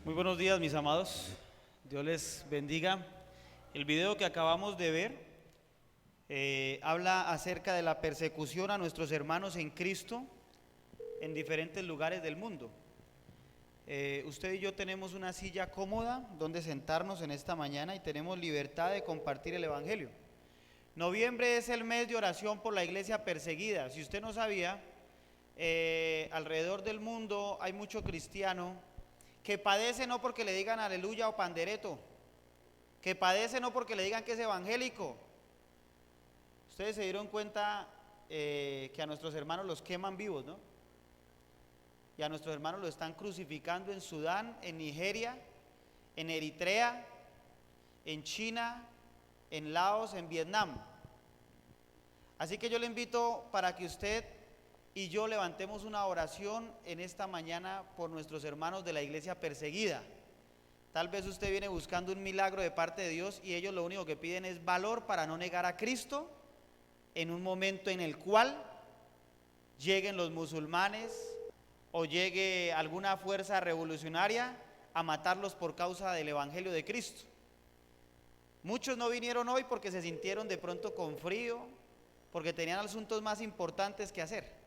Muy buenos días, mis amados. Dios les bendiga. El video que acabamos de ver habla acerca de la persecución a nuestros hermanos en Cristo en diferentes lugares del mundo. Usted y yo tenemos una silla cómoda donde sentarnos en esta mañana y tenemos libertad de compartir el Evangelio. Noviembre es el mes de oración por la iglesia perseguida. Si usted no sabía, alrededor del mundo hay mucho cristiano que padece no porque le digan aleluya o pandereto, que padece no porque le digan que es evangélico. Ustedes se dieron cuenta que a nuestros hermanos los queman vivos, ¿no? Y a nuestros hermanos los están crucificando en Sudán, en Nigeria, en Eritrea, en China, en Laos, en Vietnam. Así que yo le invito para que usted y yo levantemos una oración en esta mañana por nuestros hermanos de la iglesia perseguida. Tal vez usted viene buscando un milagro de parte de Dios y ellos lo único que piden es valor para no negar a Cristo en un momento en el cual lleguen los musulmanes o llegue alguna fuerza revolucionaria a matarlos por causa del evangelio de Cristo. Muchos no vinieron hoy porque se sintieron de pronto con frío, porque tenían asuntos más importantes que hacer.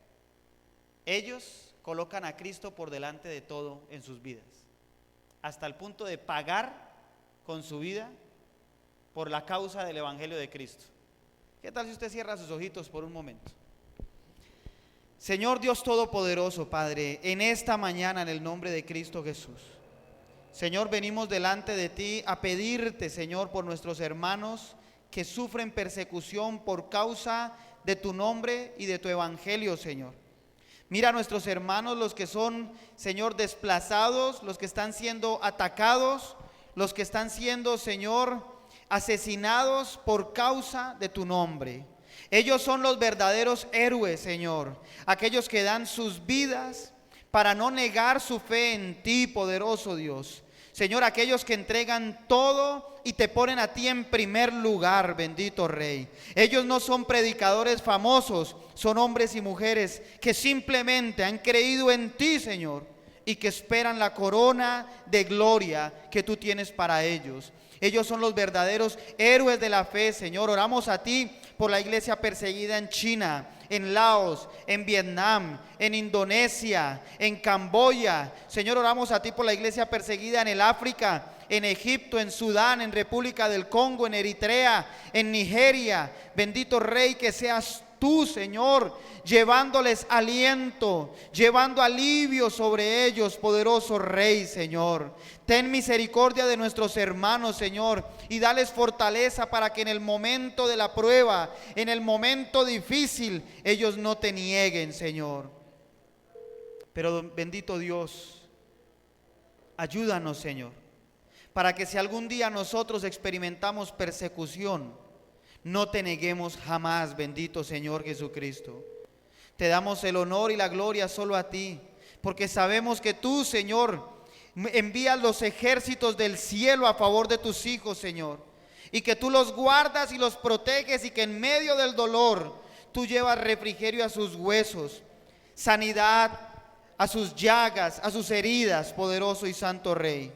Ellos colocan a Cristo por delante de todo en sus vidas, hasta el punto de pagar con su vida por la causa del evangelio de Cristo. ¿Qué tal si usted cierra sus ojitos por un momento? Señor Dios Todopoderoso, Padre, en esta mañana en el nombre de Cristo Jesús, Señor, venimos delante de ti a pedirte, Señor, por nuestros hermanos que sufren persecución por causa de tu nombre y de tu evangelio, Señor. Mira a nuestros hermanos, los que son, Señor, desplazados, los que están siendo atacados, los que están siendo, Señor, asesinados por causa de tu nombre. Ellos son los verdaderos héroes, Señor, aquellos que dan sus vidas para no negar su fe en ti, poderoso Dios. Señor, aquellos que entregan todo y te ponen a ti en primer lugar, bendito Rey. Ellos no son predicadores famosos, son hombres y mujeres que simplemente han creído en ti, Señor, y que esperan la corona de gloria que tú tienes para ellos. Ellos son los verdaderos héroes de la fe, Señor. Oramos a ti por la iglesia perseguida en China, en Laos, en Vietnam, en Indonesia, en Camboya. Señor, oramos a ti por la iglesia perseguida en el África, en Egipto, en Sudán, en República del Congo, en Eritrea, en Nigeria. Bendito Rey, que seas tú, Señor, llevándoles aliento, llevando alivio sobre ellos, poderoso Rey, Señor. Ten misericordia de nuestros hermanos, Señor, y dales fortaleza para que en el momento de la prueba, en el momento difícil, ellos no te nieguen, Señor. Pero bendito Dios, ayúdanos, Señor, para que si algún día nosotros experimentamos persecución, no te neguemos jamás, bendito Señor Jesucristo. Te damos el honor y la gloria solo a ti, porque sabemos que tú, Señor, envías los ejércitos del cielo a favor de tus hijos, Señor, y que tú los guardas y los proteges, y que en medio del dolor tú llevas refrigerio a sus huesos, sanidad a sus llagas, a sus heridas, poderoso y santo Rey.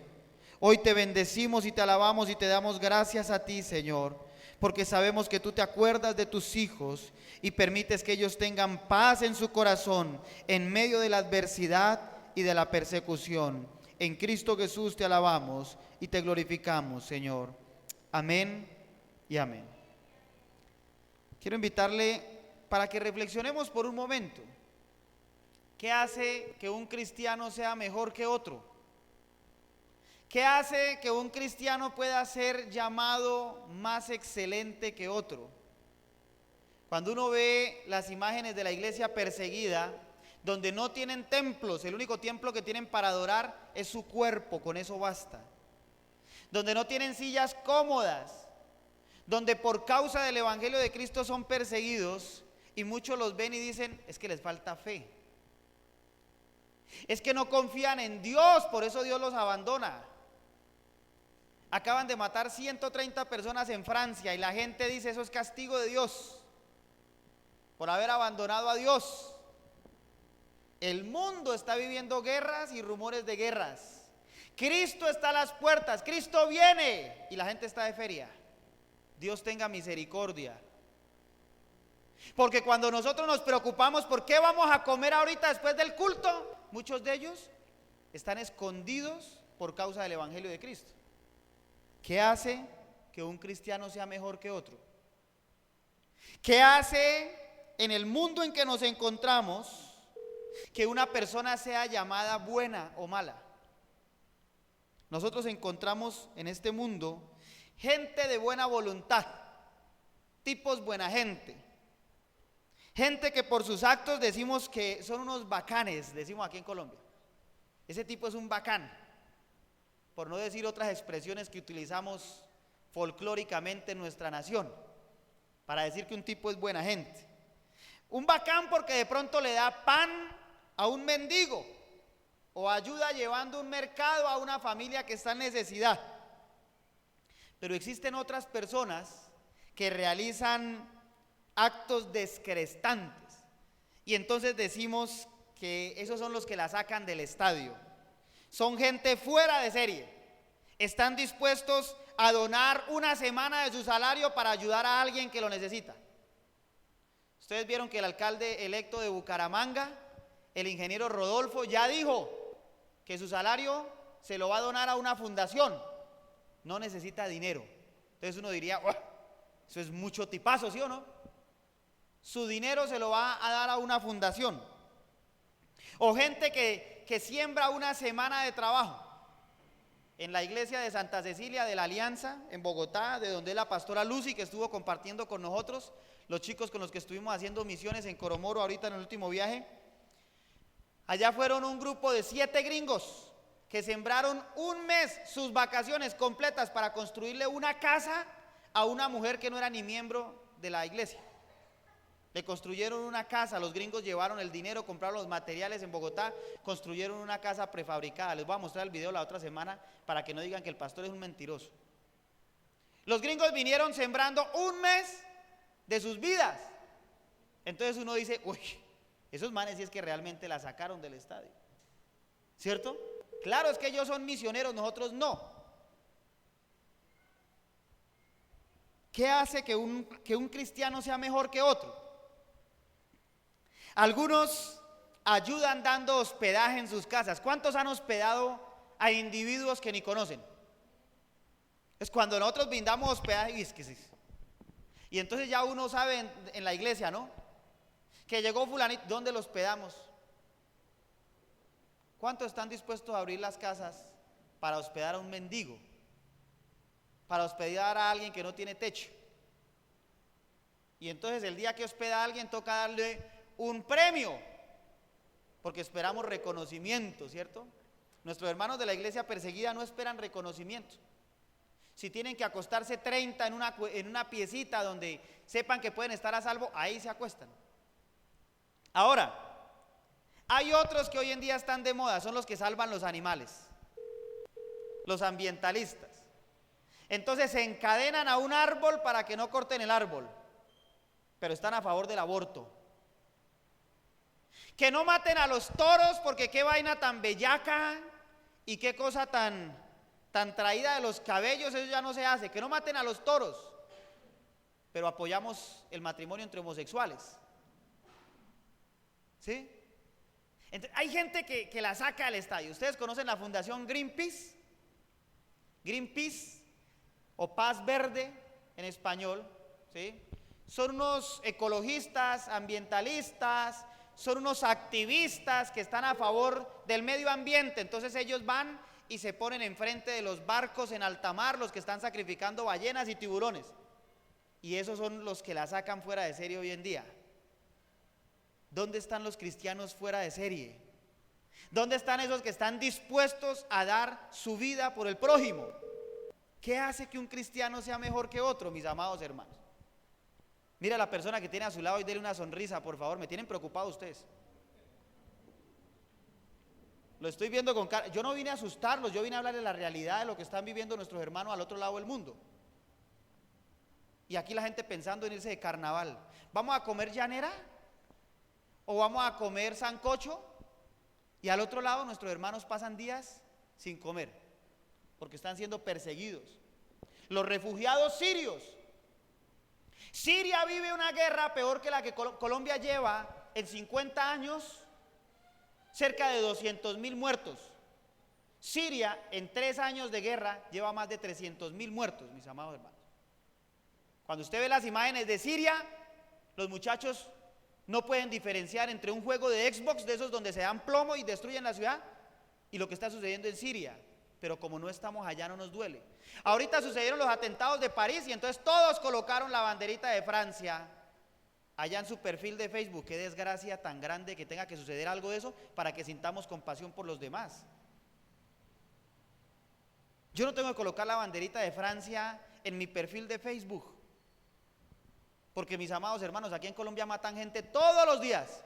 Hoy te bendecimos y te alabamos y te damos gracias a ti, Señor, porque sabemos que tú te acuerdas de tus hijos y permites que ellos tengan paz en su corazón en medio de la adversidad y de la persecución. En Cristo Jesús te alabamos y te glorificamos, Señor. Amén y amén. Quiero invitarle para que reflexionemos por un momento. ¿Qué hace que un cristiano sea mejor que otro? ¿Qué hace que un cristiano pueda ser llamado más excelente que otro? Cuando uno ve las imágenes de la iglesia perseguida, donde no tienen templos, el único templo que tienen para adorar es su cuerpo, con eso basta. Donde no tienen sillas cómodas, donde por causa del evangelio de Cristo son perseguidos, y muchos los ven y dicen, es que les falta fe. Es que no confían en Dios, por eso Dios los abandona. Acaban de matar 130 personas en Francia y la gente dice, eso es castigo de Dios por haber abandonado a Dios. El mundo está viviendo guerras y rumores de guerras. Cristo está a las puertas, Cristo viene y la gente está de feria. Dios tenga misericordia. Porque cuando nosotros nos preocupamos por qué vamos a comer ahorita después del culto, muchos de ellos están escondidos por causa del Evangelio de Cristo. ¿Qué hace que un cristiano sea mejor que otro? ¿Qué hace en el mundo en que nos encontramos que una persona sea llamada buena o mala? Nosotros encontramos en este mundo gente de buena voluntad, tipos buena gente, gente que por sus actos decimos que son unos bacanes, decimos aquí en Colombia. Ese tipo es un bacán, por no decir otras expresiones que utilizamos folclóricamente en nuestra nación, para decir que un tipo es buena gente. Un bacán porque de pronto le da pan a un mendigo o ayuda llevando un mercado a una familia que está en necesidad. Pero existen otras personas que realizan actos descrestantes y entonces decimos que esos son los que la sacan del estadio. Son gente fuera de serie. Están dispuestos a donar una semana de su salario para ayudar a alguien que lo necesita. Ustedes vieron que el alcalde electo de Bucaramanga, el ingeniero Rodolfo, ya dijo que su salario se lo va a donar a una fundación. No necesita dinero. Entonces uno diría, oh, eso es mucho tipazo, ¿sí o no? Su dinero se lo va a dar a una fundación. O gente que siembra una semana de trabajo. En la iglesia de Santa Cecilia de la Alianza, en Bogotá, de donde es la pastora Lucy, que estuvo compartiendo con nosotros, los chicos con los que estuvimos haciendo misiones en Coromoro ahorita en el último viaje. Allá fueron un grupo de 7 gringos que sembraron un mes sus vacaciones completas para construirle una casa a una mujer que no era ni miembro de la iglesia. Le construyeron una casa, los gringos llevaron el dinero, compraron los materiales en Bogotá, construyeron una casa prefabricada. Les voy a mostrar el video la otra semana para que no digan que el pastor es un mentiroso. Los gringos vinieron sembrando un mes de sus vidas. Entonces uno dice, uy, esos manes sí es que realmente la sacaron del estadio, ¿cierto? Claro, es que ellos son misioneros, nosotros no. ¿Qué hace que un cristiano sea mejor que otro? Algunos ayudan dando hospedaje en sus casas. ¿Cuántos han hospedado a individuos que ni conocen? Es cuando nosotros brindamos hospedaje, y entonces ya uno sabe en la iglesia, ¿no? Que llegó fulanito, ¿dónde lo hospedamos? ¿Cuántos están dispuestos a abrir las casas para hospedar a un mendigo? Para hospedar a alguien que no tiene techo. Y entonces el día que hospeda a alguien toca darle un premio, porque esperamos reconocimiento, ¿cierto? Nuestros hermanos de la iglesia perseguida no esperan reconocimiento. Si tienen que acostarse 30 en una piecita donde sepan que pueden estar a salvo, ahí se acuestan. Ahora, hay otros que hoy en día están de moda, son los que salvan los animales, los ambientalistas. Entonces se encadenan a un árbol para que no corten el árbol, pero están a favor del aborto. Que no maten a los toros porque qué vaina tan bellaca y qué cosa tan traída de los cabellos, eso ya no se hace. Que no maten a los toros, pero apoyamos el matrimonio entre homosexuales, ¿sí? Entonces, hay gente que la saca del estadio. Ustedes conocen la fundación Greenpeace o Paz Verde en español, ¿sí? Son unos ecologistas, ambientalistas, son unos activistas que están a favor del medio ambiente. Entonces ellos van y se ponen enfrente de los barcos en alta mar, los que están sacrificando ballenas y tiburones. Y esos son los que la sacan fuera de serie hoy en día. ¿Dónde están los cristianos fuera de serie? ¿Dónde están esos que están dispuestos a dar su vida por el prójimo? ¿Qué hace que un cristiano sea mejor que otro, mis amados hermanos? Mira a la persona que tiene a su lado y dele una sonrisa, por favor. Me tienen preocupado ustedes. Lo estoy viendo con cara. Yo no vine a asustarlos, yo vine a hablar de la realidad de lo que están viviendo nuestros hermanos al otro lado del mundo. Y aquí la gente pensando en irse de carnaval. ¿Vamos a comer llanera? ¿O vamos a comer sancocho? Y al otro lado nuestros hermanos pasan días sin comer. porque están siendo perseguidos. Los refugiados sirios. Siria vive una guerra peor que la que Colombia lleva en 50 años, cerca de 200.000 muertos. Siria en 3 años de guerra lleva más de 300.000 muertos, mis amados hermanos. Cuando usted ve las imágenes de Siria, los muchachos no pueden diferenciar entre un juego de Xbox, de esos donde se dan plomo y destruyen la ciudad, y lo que está sucediendo en Siria. Pero como no estamos allá, no nos duele. Ahorita sucedieron los atentados de París y entonces todos colocaron la banderita de Francia allá en su perfil de Facebook. Qué desgracia tan grande que tenga que suceder algo de eso para que sintamos compasión por los demás. Yo no tengo que colocar la banderita de Francia en mi perfil de Facebook, porque mis amados hermanos, aquí en Colombia matan gente todos los días.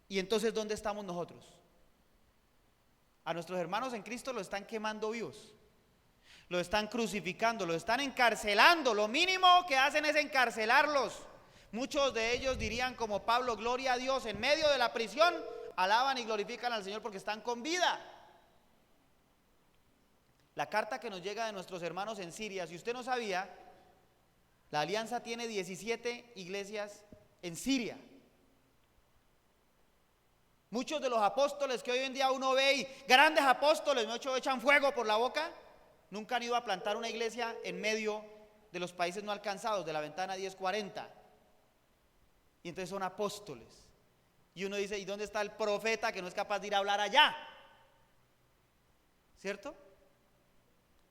Y entonces, ¿dónde estamos nosotros? A nuestros hermanos en Cristo los están quemando vivos, los están crucificando, los están encarcelando. Lo mínimo que hacen es encarcelarlos. Muchos de ellos dirían como Pablo: gloria a Dios, en medio de la prisión alaban y glorifican al Señor porque están con vida. La carta que nos llega de nuestros hermanos en Siria, si usted no sabía, la Alianza tiene 17 iglesias en Siria. Muchos de los apóstoles que hoy en día uno ve, y grandes apóstoles, muchos echan fuego por la boca, nunca han ido a plantar una iglesia en medio de los países no alcanzados, de la ventana 1040. Y entonces son apóstoles. Y uno dice: ¿y dónde está el profeta que no es capaz de ir a hablar allá? ¿Cierto?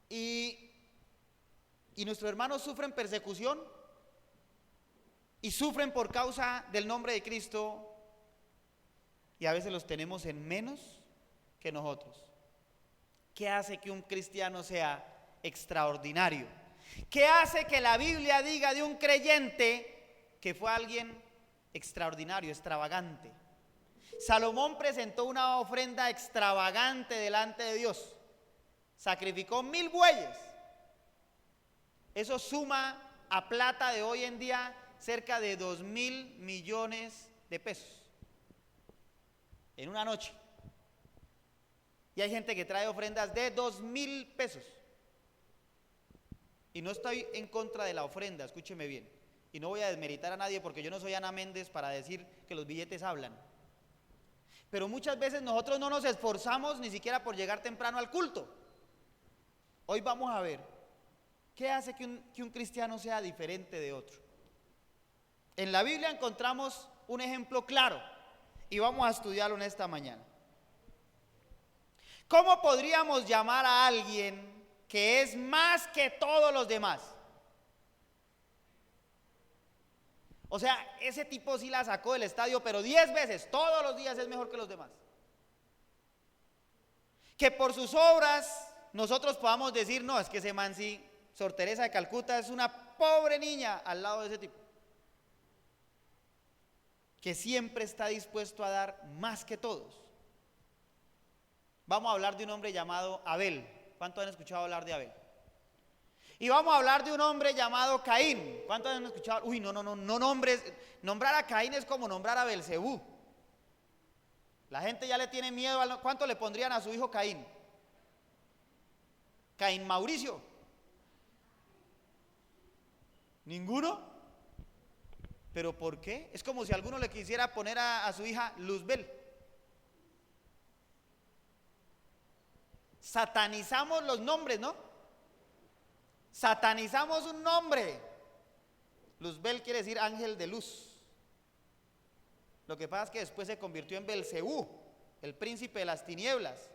Y nuestros hermanos sufren persecución y sufren por causa del nombre de Cristo, y a veces los tenemos en menos que nosotros. ¿Qué hace que un cristiano sea extraordinario? ¿Qué hace que la Biblia diga de un creyente que fue alguien extraordinario, extravagante? Salomón presentó una ofrenda extravagante delante de Dios. Sacrificó 1000 bueyes. Eso suma a plata de hoy en día cerca de 2.000 millones de pesos en una noche. Y hay gente que trae ofrendas de 2.000 pesos. Y no estoy en contra de la ofrenda, escúcheme bien. Y no voy a desmeritar a nadie porque yo no soy Ana Méndez para decir que los billetes hablan. Pero muchas veces nosotros no nos esforzamos ni siquiera por llegar temprano al culto. Hoy vamos a ver qué hace que un cristiano sea diferente de otro. En la Biblia encontramos un ejemplo claro y vamos a estudiarlo en esta mañana. ¿Cómo podríamos llamar a alguien que es más que todos los demás? O sea, ese tipo sí la sacó del estadio, pero 10 veces, todos los días es mejor que los demás. Que por sus obras nosotros podamos decir: no, es que ese man sí, Sor Teresa de Calcuta es una pobre niña al lado de ese tipo. Que siempre está dispuesto a dar más que todos. Vamos a hablar de un hombre llamado Abel. ¿Cuántos han escuchado hablar de Abel? Y vamos a hablar de un hombre llamado Caín. ¿Cuántos han escuchado? Uy, no nombres. Nombrar a Caín es como nombrar a Belcebú. La gente ya le tiene miedo. ¿Cuánto le pondrían a su hijo Caín? Caín Mauricio. ¿Ninguno? ¿Pero por qué? Es como si alguno le quisiera poner a su hija Luzbel. Satanizamos los nombres, ¿no? Satanizamos un nombre. Luzbel quiere decir ángel de luz. Lo que pasa es que después se convirtió en Belcebú, el príncipe de las tinieblas.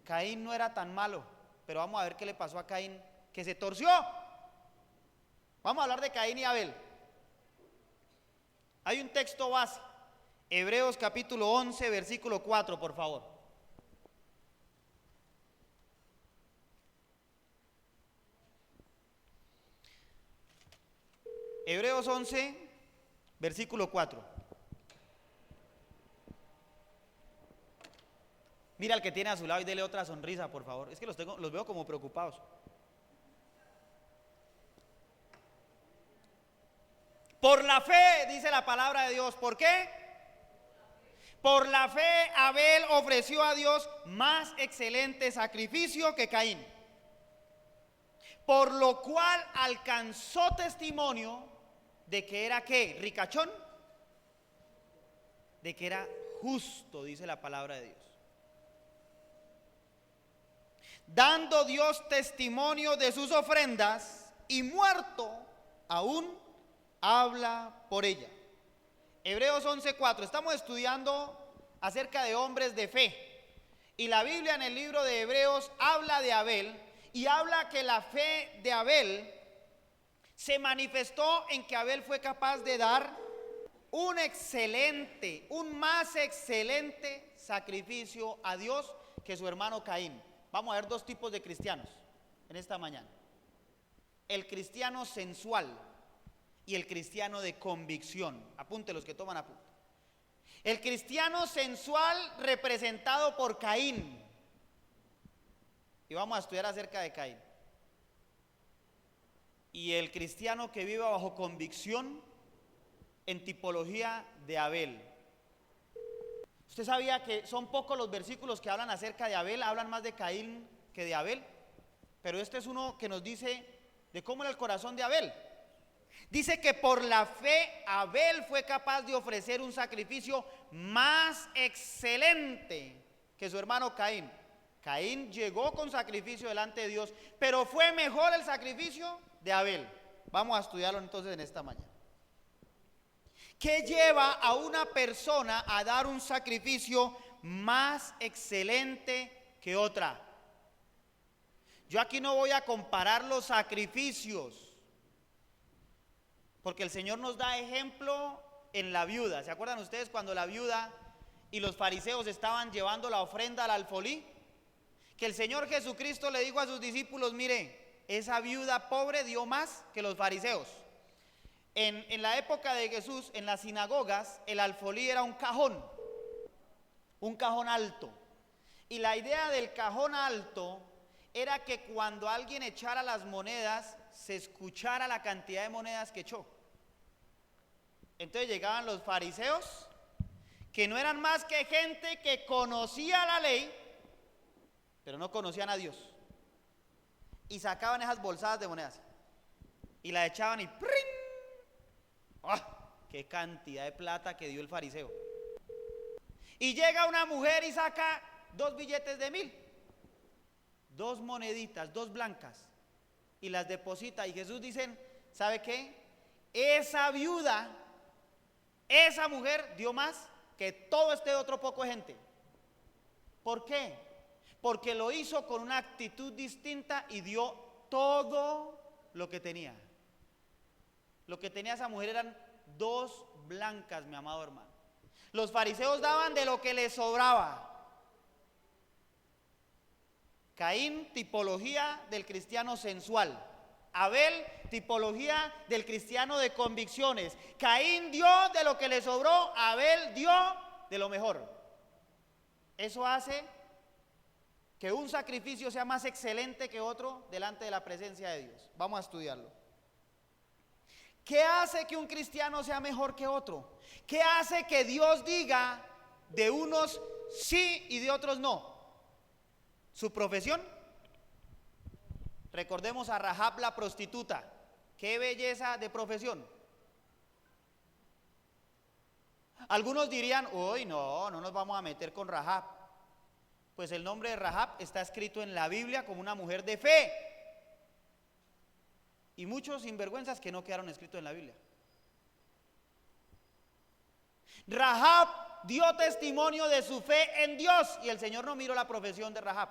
Caín no era tan malo, pero vamos a ver qué le pasó a Caín, que se torció. Vamos a hablar de Caín y Abel. Hay un texto base, Hebreos capítulo 11, versículo 4, por favor. Hebreos 11, versículo 4. Mira al que tiene a su lado y dele otra sonrisa, por favor. Es que los veo como preocupados. Por la fe, dice la palabra de Dios. ¿Por qué? Por la fe Abel ofreció a Dios más excelente sacrificio que Caín, por lo cual alcanzó testimonio de que era ¿qué? Ricachón, de que era justo, dice la palabra de Dios. Dando Dios testimonio de sus ofrendas, y muerto aún habla por ella. Hebreos 11:4. Estamos estudiando acerca de hombres de fe, y la Biblia en el libro de Hebreos habla de Abel, y habla que la fe de Abel se manifestó en que Abel fue capaz de dar un más excelente sacrificio a Dios que su hermano Caín. Vamos a ver dos tipos de cristianos en esta mañana: el cristiano sensual y el cristiano de convicción. Apunte los que toman apunte. El cristiano sensual representado por Caín, y vamos a estudiar acerca de Caín. Y el cristiano que vive bajo convicción, en tipología de Abel. ¿Usted sabía que son pocos los versículos que hablan acerca de Abel? Hablan más de Caín que de Abel. Pero este es uno que nos dice de cómo era el corazón de Abel. Dice que por la fe Abel fue capaz de ofrecer un sacrificio más excelente que su hermano Caín. Caín llegó con sacrificio delante de Dios, pero fue mejor el sacrificio de Abel. Vamos a estudiarlo entonces en esta mañana. ¿Qué lleva a una persona a dar un sacrificio más excelente que otra? Yo aquí no voy a comparar los sacrificios, porque el Señor nos da ejemplo en la viuda. ¿Se acuerdan ustedes cuando la viuda y los fariseos estaban llevando la ofrenda al alfolí? Que el Señor Jesucristo le dijo a sus discípulos: mire, esa viuda pobre dio más que los fariseos. En la época de Jesús, en las sinagogas, el alfolí era un cajón alto. Y la idea del cajón alto era que cuando alguien echara las monedas, se escuchara la cantidad de monedas que echó. Entonces llegaban los fariseos, que no eran más que gente que conocía la ley, pero no conocían a Dios, y sacaban esas bolsadas de monedas y la echaban y ¡pring! ¡Ah! ¡Qué cantidad de plata que dio el fariseo! Y llega una mujer y saca 2 billetes de 1000, 2 moneditas, 2 blancas, y las deposita. Y Jesús dice: ¿sabe qué? Esa viuda, esa mujer dio más que todo este otro poco de gente. ¿Por qué? Porque lo hizo con una actitud distinta y dio todo lo que tenía. Lo que tenía esa mujer eran 2 blancas, mi amado hermano. Los fariseos daban de lo que les sobraba. Caín, tipología del cristiano sensual. Abel, tipología del cristiano de convicciones. Caín dio de lo que le sobró, Abel dio de lo mejor. Eso hace que un sacrificio sea más excelente que otro delante de la presencia de Dios. Vamos a estudiarlo. ¿Qué hace que un cristiano sea mejor que otro? ¿Qué hace que Dios diga de unos sí y de otros no? ¿Su profesión? Recordemos a Rahab la prostituta. ¡Qué belleza de profesión! Algunos dirían: uy, no nos vamos a meter con Rahab. Pues el nombre de Rahab está escrito en la Biblia como una mujer de fe. Y muchos sinvergüenzas que no quedaron escritos en la Biblia. Rahab dio testimonio de su fe en Dios, y el Señor no miró la profesión de Rahab.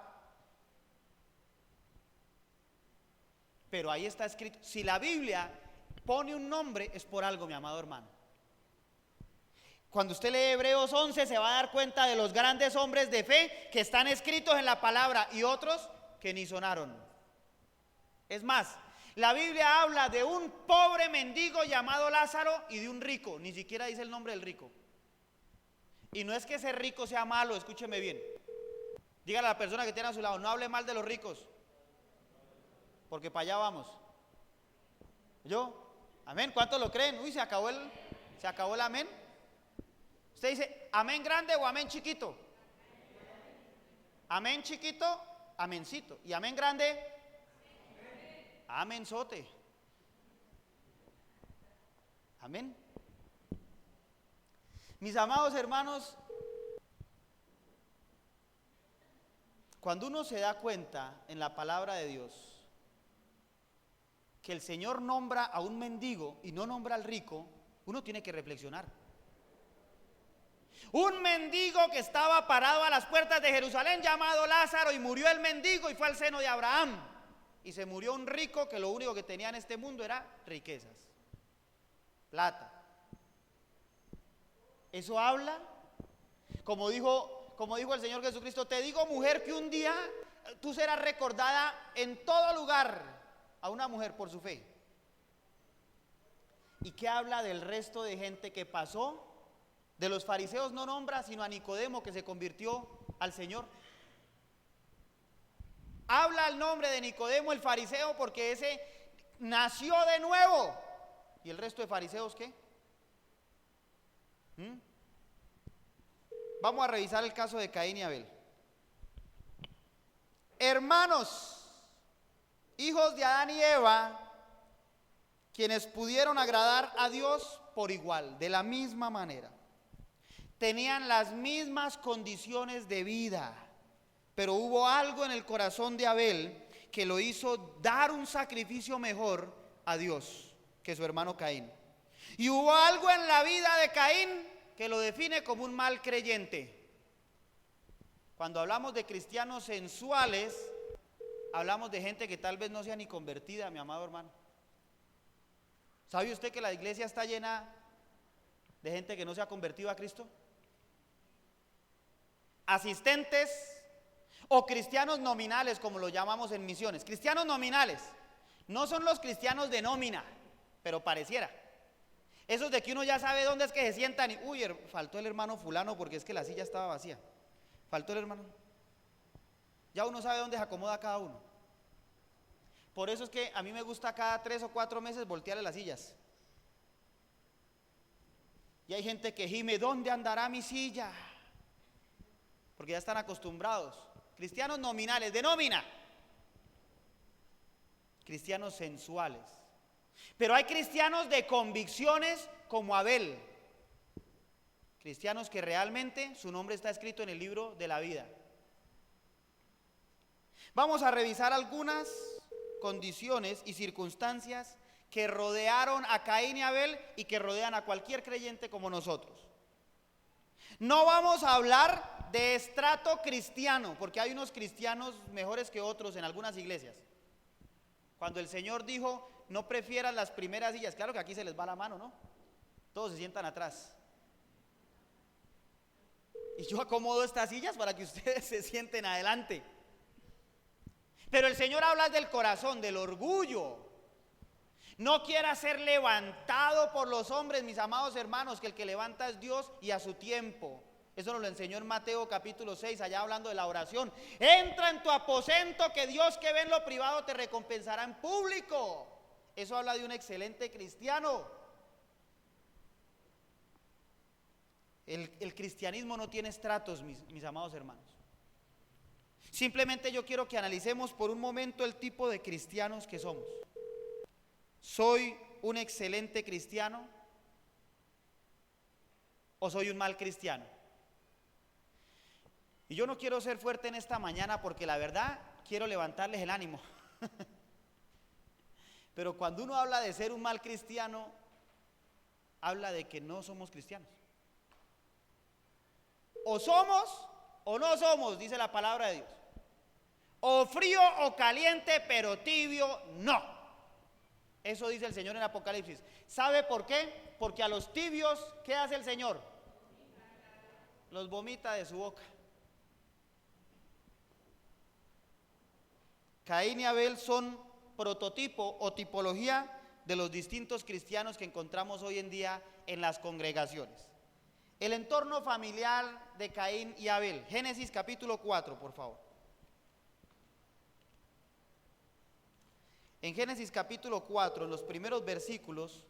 Pero ahí está escrito. Si la Biblia pone un nombre, es por algo, mi amado hermano. Cuando usted lee Hebreos 11, se va a dar cuenta de los grandes hombres de fe que están escritos en la palabra, y otros que ni sonaron. Es más, la Biblia habla de un pobre mendigo llamado Lázaro y de un rico. Ni siquiera dice el nombre del rico. Y no es que ese rico sea malo, escúcheme bien. Dígale a la persona que tiene a su lado: no hable mal de los ricos, porque para allá vamos. ¿Yo? Amén. ¿Cuántos lo creen? Uy, se acabó el amén. Usted dice amén grande o amén chiquito. Amén chiquito, amencito. Y amén grande, amenzote. Amén. Mis amados hermanos, cuando uno se da cuenta en la palabra de Dios que el Señor nombra a un mendigo y no nombra al rico, uno tiene que reflexionar. Un mendigo que estaba parado a las puertas de Jerusalén llamado Lázaro, y murió el mendigo y fue al seno de Abraham. Y se murió un rico que lo único que tenía en este mundo era riquezas, plata. Eso habla, como dijo el Señor Jesucristo: te digo, mujer, que un día tú serás recordada en todo lugar, a una mujer por su fe. ¿Y qué habla del resto de gente que pasó? De los fariseos no nombra sino a Nicodemo, que se convirtió al Señor. Habla el nombre de Nicodemo el fariseo porque ese nació de nuevo. ¿Y el resto de fariseos qué? Vamos a revisar el caso de Caín y Abel. Hermanos, hijos de Adán y Eva, quienes pudieron agradar a Dios por igual, de la misma manera. Tenían las mismas condiciones de vida, pero hubo algo en el corazón de Abel que lo hizo dar un sacrificio mejor a Dios que su hermano Caín. Y hubo algo en la vida de Caín que lo define como un mal creyente. Cuando hablamos de cristianos sensuales, hablamos de gente que tal vez no sea ni convertida, mi amado hermano. ¿Sabe usted que la iglesia está llena de gente que no se ha convertido a Cristo? Asistentes o cristianos nominales, como lo llamamos en misiones. Cristianos nominales no son los cristianos de nómina, pero pareciera. Esos de que uno ya sabe dónde es que se sientan y, uy, faltó el hermano fulano porque es que la silla estaba vacía. Faltó el hermano. Ya uno sabe dónde se acomoda cada uno. Por eso es que a mí me gusta cada 3 o 4 meses voltearle las sillas. Y hay gente que gime: ¿dónde andará mi silla? Porque ya están acostumbrados. Cristianos nominales, de nómina. Cristianos sensuales. Pero hay cristianos de convicciones como Abel. Cristianos que realmente su nombre está escrito en el libro de la vida. Vamos a revisar algunas condiciones y circunstancias que rodearon a Caín y Abel y que rodean a cualquier creyente como nosotros. No vamos a hablar de estrato cristiano, porque hay unos cristianos mejores que otros en algunas iglesias. Cuando el Señor dijo: no prefieran las primeras sillas, claro que aquí se les va la mano, ¿no? Todos se sientan atrás. Y yo acomodo estas sillas para que ustedes se sienten adelante. Pero el Señor habla del corazón, del orgullo. No quiera ser levantado por los hombres, mis amados hermanos, que el que levanta es Dios y a su tiempo. Eso nos lo enseñó en Mateo capítulo 6, allá hablando de la oración. Entra en tu aposento, que Dios que ve en lo privado te recompensará en público. Eso habla de un excelente cristiano. El cristianismo no tiene estratos, mis amados hermanos. Simplemente yo quiero que analicemos por un momento el tipo de cristianos que somos. ¿Soy un excelente cristiano o soy un mal cristiano? Y yo no quiero ser fuerte en esta mañana porque la verdad quiero levantarles el ánimo. Pero cuando uno habla de ser un mal cristiano, habla de que no somos cristianos. O somos o no somos, dice la palabra de Dios. O frío o caliente, pero tibio no. Eso dice el Señor en Apocalipsis. ¿Sabe por qué? Porque a los tibios, ¿qué hace el Señor? Los vomita de su boca. Caín y Abel son prototipo o tipología de los distintos cristianos que encontramos hoy en día en las congregaciones. El entorno familiar de Caín y Abel. Génesis capítulo 4, por favor. En Génesis capítulo 4, en los primeros versículos,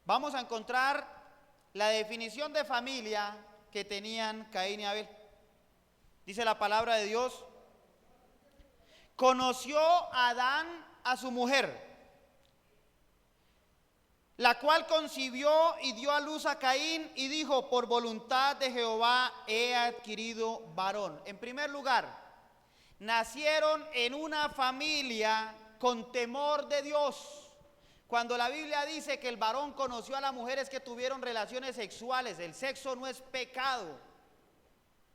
vamos a encontrar la definición de familia que tenían Caín y Abel. Dice la palabra de Dios: conoció Adán a su mujer, la cual concibió y dio a luz a Caín, y dijo: por voluntad de Jehová he adquirido varón. En primer lugar, nacieron en una familia con temor de Dios. Cuando la Biblia dice que el varón conoció a la mujer, es que tuvieron relaciones sexuales. El sexo no es pecado.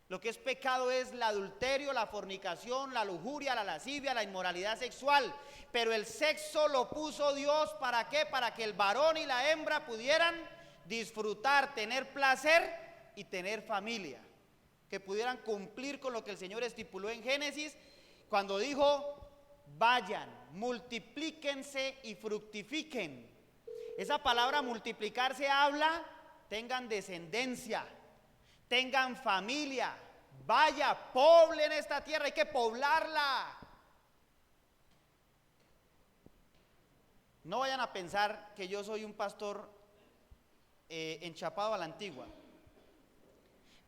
Lo que es pecado es el adulterio, la fornicación, la lujuria, la lascivia, la inmoralidad sexual. Pero el sexo lo puso Dios, ¿para qué? Para que el varón y la hembra pudieran disfrutar, tener placer y tener familia. Que pudieran cumplir con lo que el Señor estipuló en Génesis, cuando dijo: vayan, multiplíquense y fructifiquen. Esa palabra multiplicarse habla: tengan descendencia, tengan familia, vaya, poblen esta tierra, hay que poblarla. No vayan a pensar que yo soy un pastor enchapado a la antigua,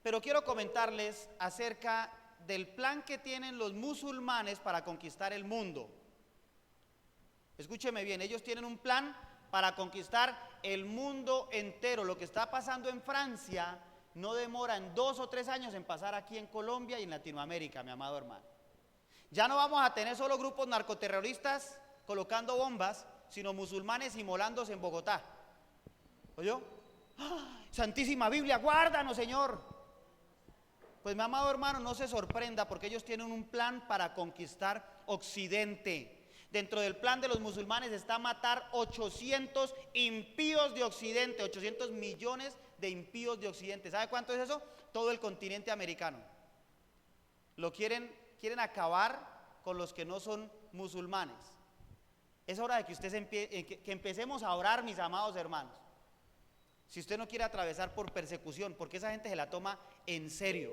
pero quiero comentarles acerca del plan que tienen los musulmanes para conquistar el mundo. Escúcheme bien, ellos tienen un plan para conquistar el mundo entero. Lo que está pasando en Francia no demora en 2 o 3 años en pasar aquí en Colombia y en Latinoamérica, mi amado hermano. Ya no vamos a tener solo grupos narcoterroristas colocando bombas, sino musulmanes inmolándose en Bogotá. ¿Oyó? ¡Ah! Santísima Biblia, guárdanos, Señor. Pues mi amado hermano, no se sorprenda, porque ellos tienen un plan para conquistar Occidente. Dentro del plan de los musulmanes está matar 800 impíos de Occidente, 800 millones de impíos de Occidente. ¿Sabe cuánto es eso? Todo el continente americano. Quieren acabar con los que no son musulmanes. Es hora de que que empecemos a orar, mis amados hermanos. Si usted no quiere atravesar por persecución, porque esa gente se la toma en serio.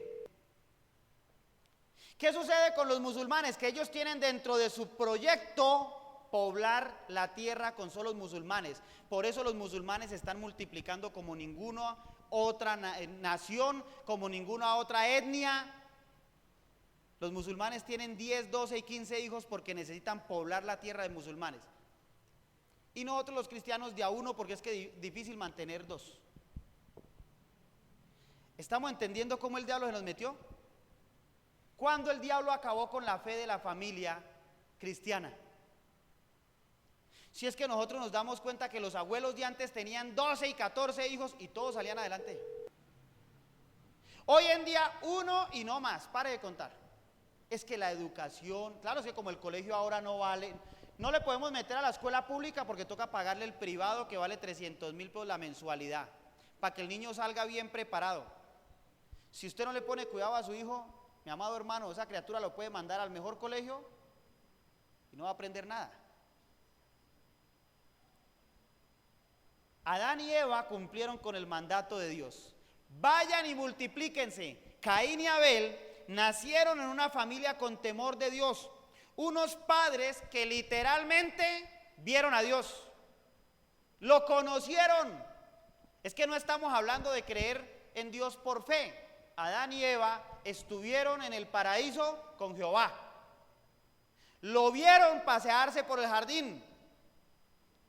¿Qué sucede con los musulmanes? Que ellos tienen dentro de su proyecto poblar la tierra con solo musulmanes. Por eso los musulmanes se están multiplicando como ninguna otra nación, como ninguna otra etnia. Los musulmanes tienen 10, 12 y 15 hijos porque necesitan poblar la tierra de musulmanes. Y nosotros los cristianos de a uno, porque es que es difícil mantener 2. ¿Estamos entendiendo cómo el diablo se nos metió? ¿Cuándo el diablo acabó con la fe de la familia cristiana? Si es que nosotros nos damos cuenta que los abuelos de antes tenían 12 y 14 hijos y todos salían adelante. Hoy en día 1 y no más, pare de contar. Es que la educación, claro, es que como el colegio ahora no vale, no le podemos meter a la escuela pública porque toca pagarle el privado que vale 300.000 por la mensualidad, para que el niño salga bien preparado. Si usted no le pone cuidado a su hijo, mi amado hermano, esa criatura lo puede mandar al mejor colegio y no va a aprender nada. Adán y Eva cumplieron con el mandato de Dios. Vayan y multiplíquense. Caín y Abel nacieron en una familia con temor de Dios. Unos padres que literalmente vieron a Dios. Lo conocieron. Es que no estamos hablando de creer en Dios por fe. Adán y Eva estuvieron en el paraíso con Jehová. Lo vieron pasearse por el jardín.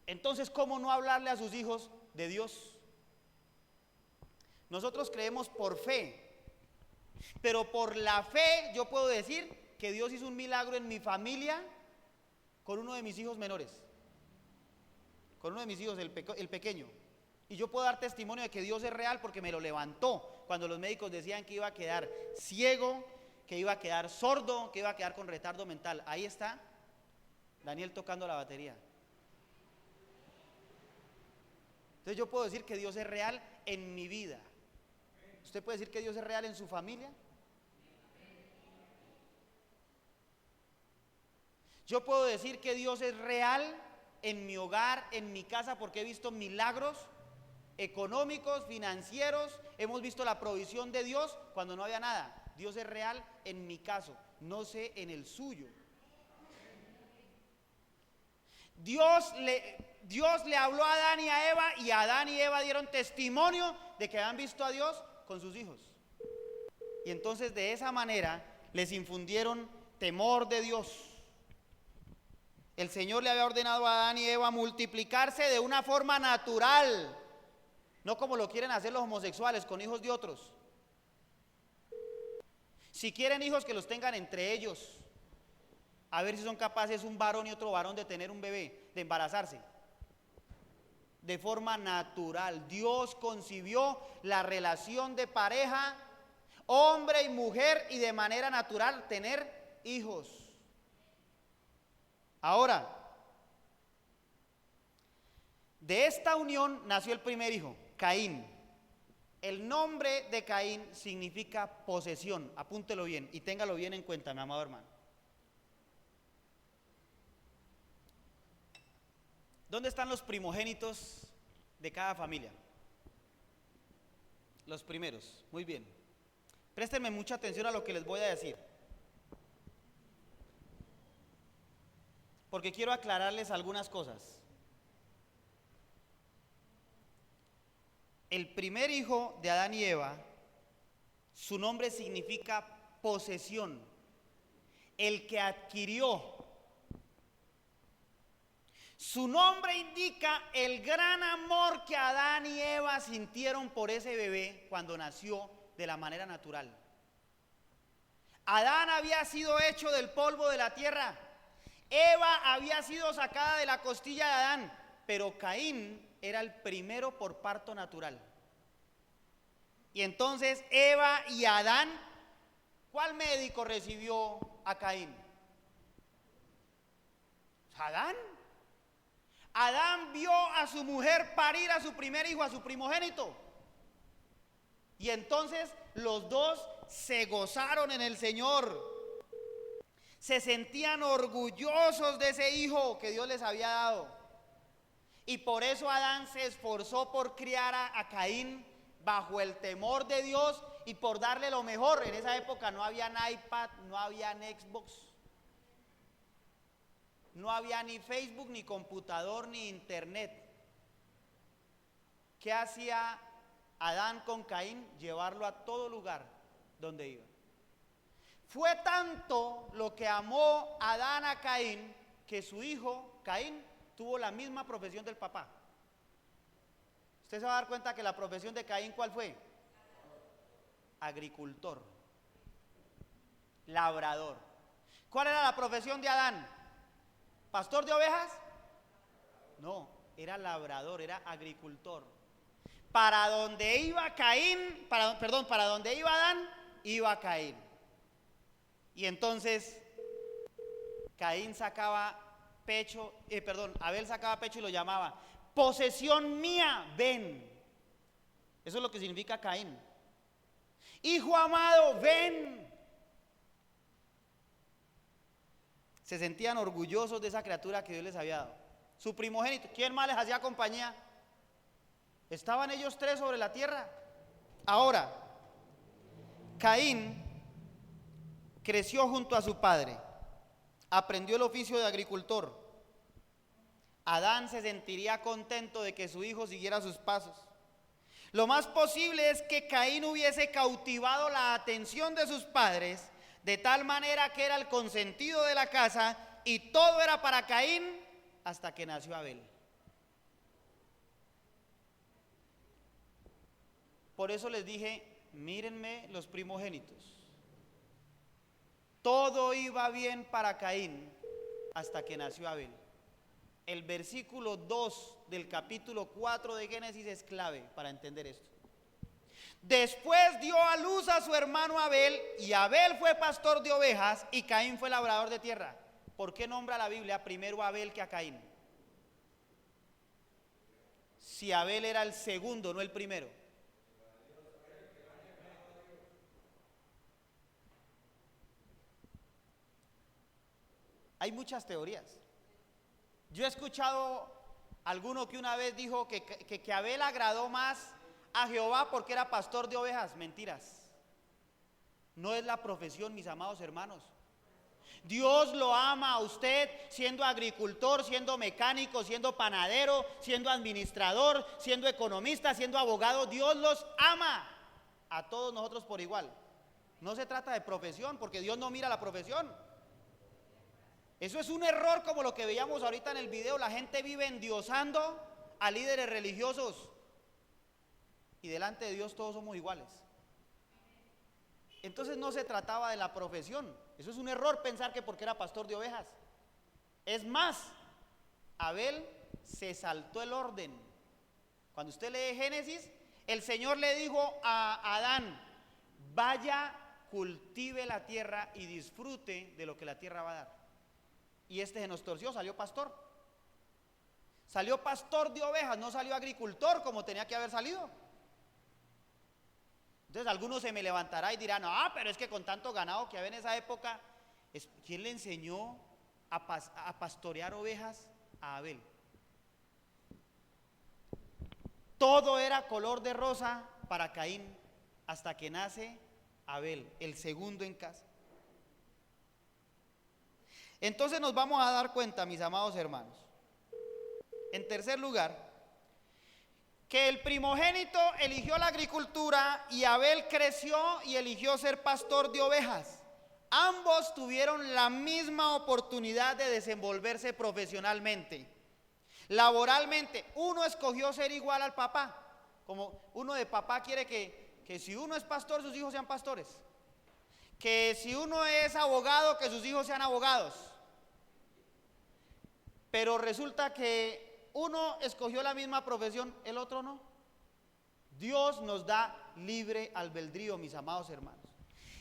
Entonces, ¿cómo no hablarle a sus hijos de Dios? Nosotros creemos por fe, pero por la fe yo puedo decir que Dios hizo un milagro en mi familia con uno de mis hijos menores, con uno de mis hijos, el pequeño. Y yo puedo dar testimonio de que Dios es real porque me lo levantó cuando los médicos decían que iba a quedar ciego, que iba a quedar sordo, que iba a quedar con retardo mental. Ahí está Daniel tocando la batería. Entonces yo puedo decir que Dios es real en mi vida. ¿Usted puede decir que Dios es real en su familia? Yo puedo decir que Dios es real en mi hogar, en mi casa, porque he visto milagros económicos, financieros, hemos visto la provisión de Dios cuando no había nada. Dios es real en mi caso, no sé en el suyo. Dios le habló a Adán y a Eva, y Adán y Eva dieron testimonio de que habían visto a Dios con sus hijos. Y entonces de esa manera les infundieron temor de Dios. El Señor le había ordenado a Adán y Eva multiplicarse de una forma natural, no como lo quieren hacer los homosexuales con hijos de otros. Si quieren hijos, que los tengan entre ellos, a ver si son capaces un varón y otro varón de tener un bebé, de embarazarse. De forma natural, Dios concibió la relación de pareja, hombre y mujer, y de manera natural tener hijos. Ahora, de esta unión nació el primer hijo, Caín. El nombre de Caín significa posesión, apúntelo bien y téngalo bien en cuenta, mi amado hermano. ¿Dónde están los primogénitos de cada familia? Los primeros, muy bien. Préstenme mucha atención a lo que les voy a decir, porque quiero aclararles algunas cosas. El primer hijo de Adán y Eva, su nombre significa posesión, el que adquirió. Su nombre indica el gran amor que Adán y Eva sintieron por ese bebé cuando nació de la manera natural. Adán había sido hecho del polvo de la tierra. Eva había sido sacada de la costilla de Adán, pero Caín era el primero por parto natural. Y entonces Eva y Adán, ¿cuál médico recibió a Caín? Adán. Adán vio a su mujer parir a su primer hijo, a su primogénito. Y entonces los dos se gozaron en el Señor. Se sentían orgullosos de ese hijo que Dios les había dado. Y por eso Adán se esforzó por criar a Caín bajo el temor de Dios y por darle lo mejor. En esa época no había iPad, no había Xbox, no había ni Facebook, ni computador, ni internet. ¿Qué hacía Adán con Caín? Llevarlo a todo lugar donde iba. Fue tanto lo que amó Adán a Caín que su hijo, Caín, tuvo la misma profesión del papá. Usted se va a dar cuenta que la profesión de Caín, ¿cuál fue? Agricultor, labrador. ¿Cuál era la profesión de Adán? ¿Pastor de ovejas? No, era labrador, era agricultor. Para donde iba Caín, para donde iba Adán, iba Caín. Y entonces Caín sacaba pecho, Abel sacaba pecho y lo llamaba: posesión mía, ven. Eso es lo que significa Caín. Hijo amado, ven. Se sentían orgullosos de esa criatura que Dios les había dado. Su primogénito. ¿Quién más les hacía compañía? Estaban ellos tres sobre la tierra. Ahora, Caín creció junto a su padre, aprendió el oficio de agricultor. Adán se sentiría contento de que su hijo siguiera sus pasos. Lo más posible es que Caín hubiese cautivado la atención de sus padres, de tal manera que era el consentido de la casa y todo era para Caín hasta que nació Abel. Por eso les dije, mírenme los primogénitos. Todo iba bien para Caín hasta que nació Abel. El versículo 2 del capítulo 4 de Génesis es clave para entender esto. Después dio a luz a su hermano Abel, y Abel fue pastor de ovejas y Caín fue labrador de tierra. ¿Por qué nombra la Biblia primero a Abel que a Caín? Si Abel era el segundo, no el primero. Hay muchas teorías. Yo he escuchado alguno que una vez dijo que Abel agradó más a Jehová porque era pastor de ovejas. Mentiras. No es la profesión, mis amados hermanos. Dios lo ama a usted siendo agricultor, siendo mecánico, siendo panadero, siendo administrador, siendo economista, siendo abogado. Dios los ama a todos nosotros por igual. No se trata de profesión, porque Dios no mira la profesión. Eso es un error, como lo que veíamos ahorita en el video. La gente vive endiosando a líderes religiosos y delante de Dios todos somos iguales. Entonces no se trataba de la profesión. Eso es un error pensar que porque era pastor de ovejas. Es más, Abel se saltó el orden. Cuando usted lee Génesis, el Señor le dijo a Adán: vaya, cultive la tierra y disfrute de lo que la tierra va a dar. Y este se nos torció, salió pastor. Salió pastor de ovejas, no salió agricultor como tenía que haber salido. Entonces algunos se me levantará y dirán: ah, pero es que con tanto ganado que había en esa época, ¿quién le enseñó a pastorear ovejas a Abel? Todo era color de rosa para Caín, hasta que nace Abel, el segundo en casa. Entonces nos vamos a dar cuenta, mis amados hermanos, en tercer lugar, que el primogénito eligió la agricultura y Abel creció y eligió ser pastor de ovejas. Ambos tuvieron la misma oportunidad de desenvolverse profesionalmente, laboralmente. Uno escogió ser igual al papá, como uno de papá quiere que si uno es pastor, sus hijos sean pastores, que si uno es abogado, que sus hijos sean abogados. Pero resulta que uno escogió la misma profesión, el otro no. Dios nos da libre albedrío, mis amados hermanos.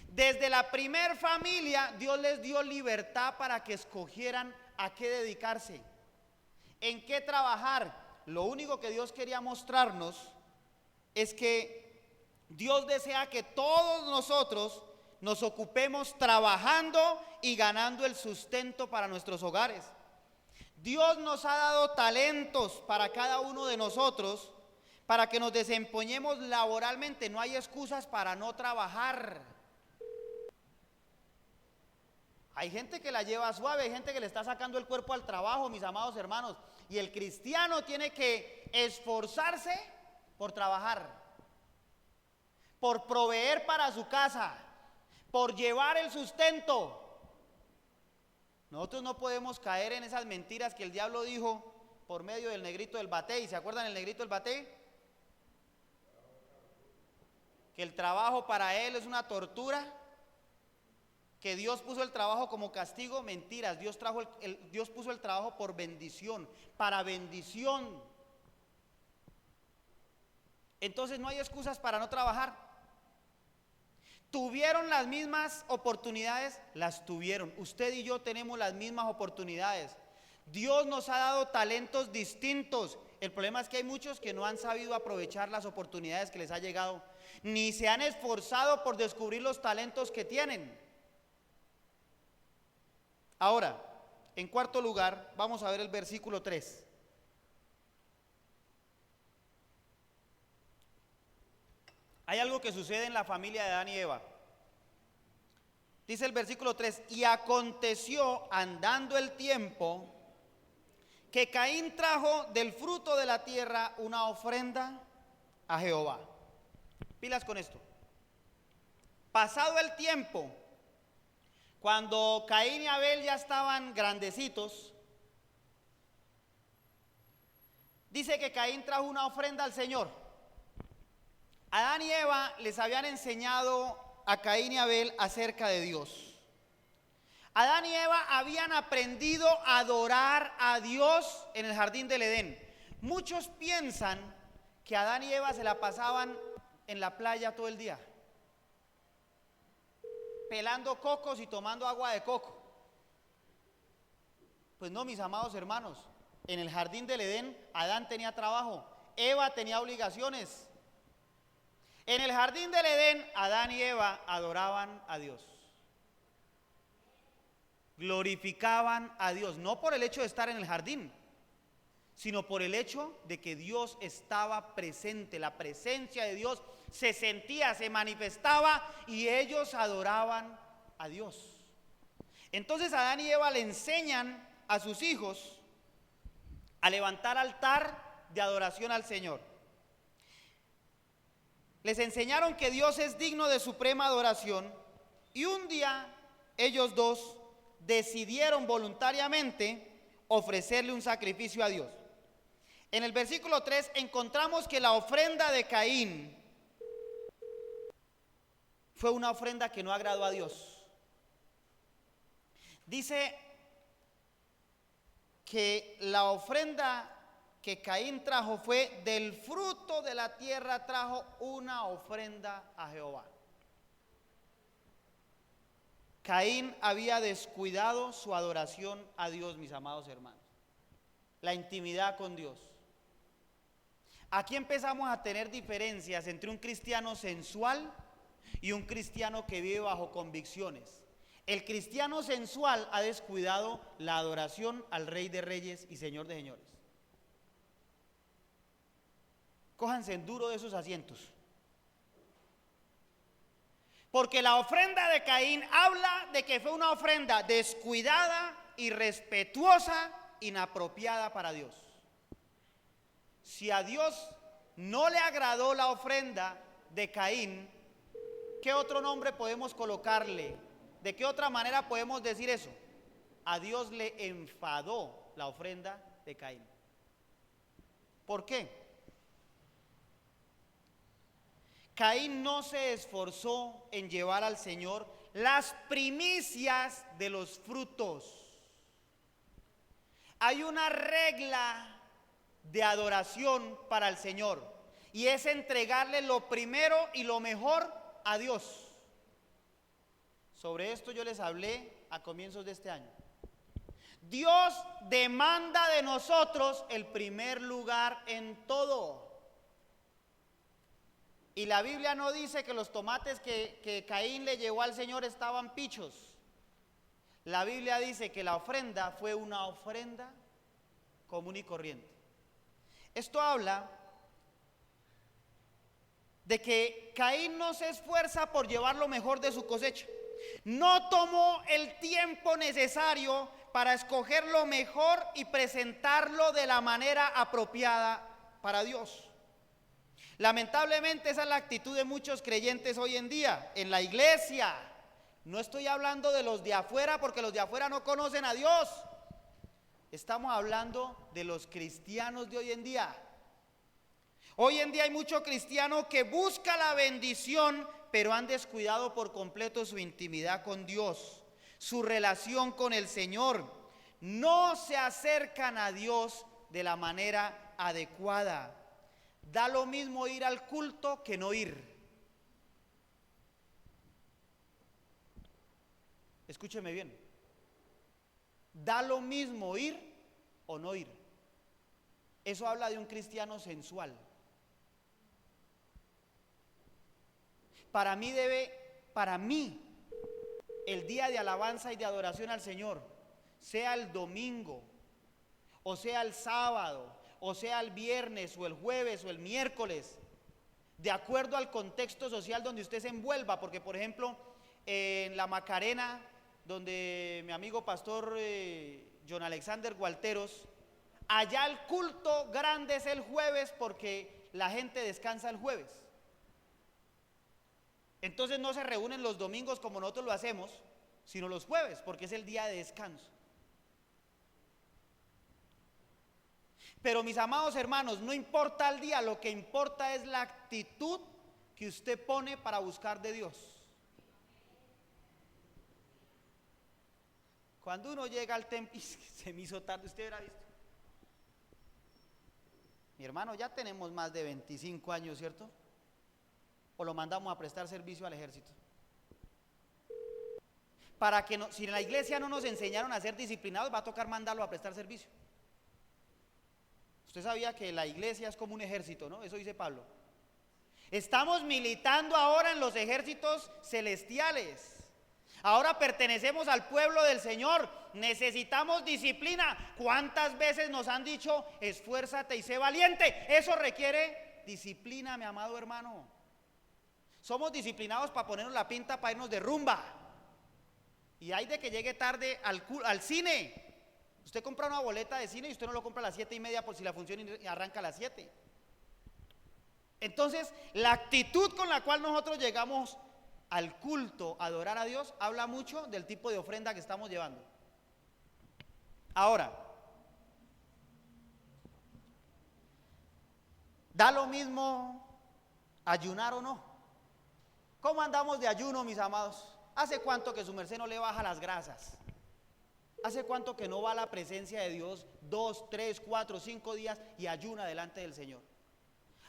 Desde la primer familia, Dios les dio libertad para que escogieran a qué dedicarse, en qué trabajar. Lo único que Dios quería mostrarnos es que Dios desea que todos nosotros nos ocupemos trabajando y ganando el sustento para nuestros hogares. Dios nos ha dado talentos para cada uno de nosotros, para que nos desempeñemos laboralmente. No hay excusas para no trabajar. Hay gente que la lleva suave, hay gente que le está sacando el cuerpo al trabajo, mis amados hermanos. Y el cristiano tiene que esforzarse por trabajar, por proveer para su casa, por llevar el sustento. Nosotros no podemos caer en esas mentiras que el diablo dijo por medio del negrito del batey. ¿Se acuerdan del negrito del batey? Que el trabajo para él es una tortura, que Dios puso el trabajo como castigo. Mentiras. Dios puso el trabajo por bendición, para bendición. Entonces no hay excusas para no trabajar. ¿Tuvieron las mismas oportunidades? Las tuvieron. Usted y yo tenemos las mismas oportunidades. Dios nos ha dado talentos distintos. El problema es que hay muchos que no han sabido aprovechar las oportunidades que les ha llegado, ni se han esforzado por descubrir los talentos que tienen. Ahora, en cuarto lugar, vamos a ver el versículo 3. Hay algo que sucede en la familia de Adán y Eva. Dice el versículo 3: y aconteció andando el tiempo que Caín trajo del fruto de la tierra una ofrenda a Jehová. Pilas con esto. Pasado el tiempo, cuando Caín y Abel ya estaban grandecitos, dice que Caín trajo una ofrenda al Señor. Adán y Eva les habían enseñado a Caín y Abel acerca de Dios. Adán y Eva habían aprendido a adorar a Dios en el jardín del Edén. Muchos piensan que Adán y Eva se la pasaban en la playa todo el día, pelando cocos y tomando agua de coco. Pues no, mis amados hermanos. En el jardín del Edén, Adán tenía trabajo, Eva tenía obligaciones. En el jardín del Edén, Adán y Eva adoraban a Dios, glorificaban a Dios, no por el hecho de estar en el jardín, sino por el hecho de que Dios estaba presente. La presencia de Dios se sentía, se manifestaba, y ellos adoraban a Dios. Entonces Adán y Eva le enseñan a sus hijos a levantar altar de adoración al Señor. Les enseñaron que Dios es digno de suprema adoración, y un día ellos dos decidieron voluntariamente ofrecerle un sacrificio a Dios. En el versículo 3 encontramos que la ofrenda de Caín fue una ofrenda que no agradó a Dios. Dice que la ofrenda que Caín trajo fue del fruto de la tierra, trajo una ofrenda a Jehová. Caín había descuidado su adoración a Dios, mis amados hermanos, la intimidad con Dios. Aquí empezamos a tener diferencias entre un cristiano sensual y un cristiano que vive bajo convicciones. El cristiano sensual ha descuidado la adoración al Rey de Reyes y Señor de Señores. Cójanse en duro de esos asientos. Porque la ofrenda de Caín habla de que fue una ofrenda descuidada, irrespetuosa, inapropiada para Dios. Si a Dios no le agradó la ofrenda de Caín, ¿qué otro nombre podemos colocarle? ¿De qué otra manera podemos decir eso? A Dios le enfadó la ofrenda de Caín. ¿Por qué? Caín no se esforzó en llevar al Señor las primicias de los frutos. Hay una regla de adoración para el Señor, y es entregarle lo primero y lo mejor a Dios. Sobre esto yo les hablé a comienzos de este año. Dios demanda de nosotros el primer lugar en todo. Y la Biblia no dice que los tomates que Caín le llevó al Señor estaban pichos. La Biblia dice que la ofrenda fue una ofrenda común y corriente. Esto habla de que Caín no se esfuerza por llevar lo mejor de su cosecha. No tomó el tiempo necesario para escoger lo mejor y presentarlo de la manera apropiada para Dios. Lamentablemente esa es la actitud de muchos creyentes hoy en día, en la iglesia. No estoy hablando de los de afuera, porque los de afuera no conocen a Dios. Estamos hablando de los cristianos de hoy en día. Hoy en día hay mucho cristiano que busca la bendición, pero han descuidado por completo su intimidad con Dios, su relación con el Señor. No se acercan a Dios de la manera adecuada. Da lo mismo ir al culto que no ir. Escúcheme bien. Da lo mismo ir o no ir. Eso habla de un cristiano sensual. Para mí, el día de alabanza y de adoración al Señor, sea el domingo, o sea el sábado, o sea el viernes, o el jueves, o el miércoles, de acuerdo al contexto social donde usted se envuelva, porque por ejemplo, en la Macarena, donde mi amigo pastor John Alexander Gualteros, allá el culto grande es el jueves porque la gente descansa el jueves. Entonces no se reúnen los domingos como nosotros lo hacemos, sino los jueves, porque es el día de descanso. Pero mis amados hermanos, no importa el día, lo que importa es la actitud que usted pone para buscar de Dios. Cuando uno llega al templo, se me hizo tarde, usted hubiera visto. Mi hermano, ya tenemos más de 25 años, ¿cierto? O lo mandamos a prestar servicio al ejército. Para que no, si en la iglesia no nos enseñaron a ser disciplinados, va a tocar mandarlo a prestar servicio. Usted sabía que la iglesia es como un ejército, ¿no? Eso dice Pablo. Estamos militando ahora en los ejércitos celestiales. Ahora pertenecemos al pueblo del Señor. Necesitamos disciplina. ¿Cuántas veces nos han dicho, esfuérzate y sé valiente? Eso requiere disciplina, mi amado hermano. Somos disciplinados para ponernos la pinta, para irnos de rumba. Y hay de que llegue tarde al cine. Usted compra una boleta de cine y usted no lo compra a las 7:30 por si la función arranca a las 7. Entonces, la actitud con la cual nosotros llegamos al culto, a adorar a Dios, habla mucho del tipo de ofrenda que estamos llevando. Ahora, ¿da lo mismo ayunar o no? ¿Cómo andamos de ayuno, mis amados? ¿Hace cuánto que su merced no le baja las grasas? ¿Hace cuánto que no va a la presencia de Dios 2, 3, 4, 5 días y ayuna delante del Señor?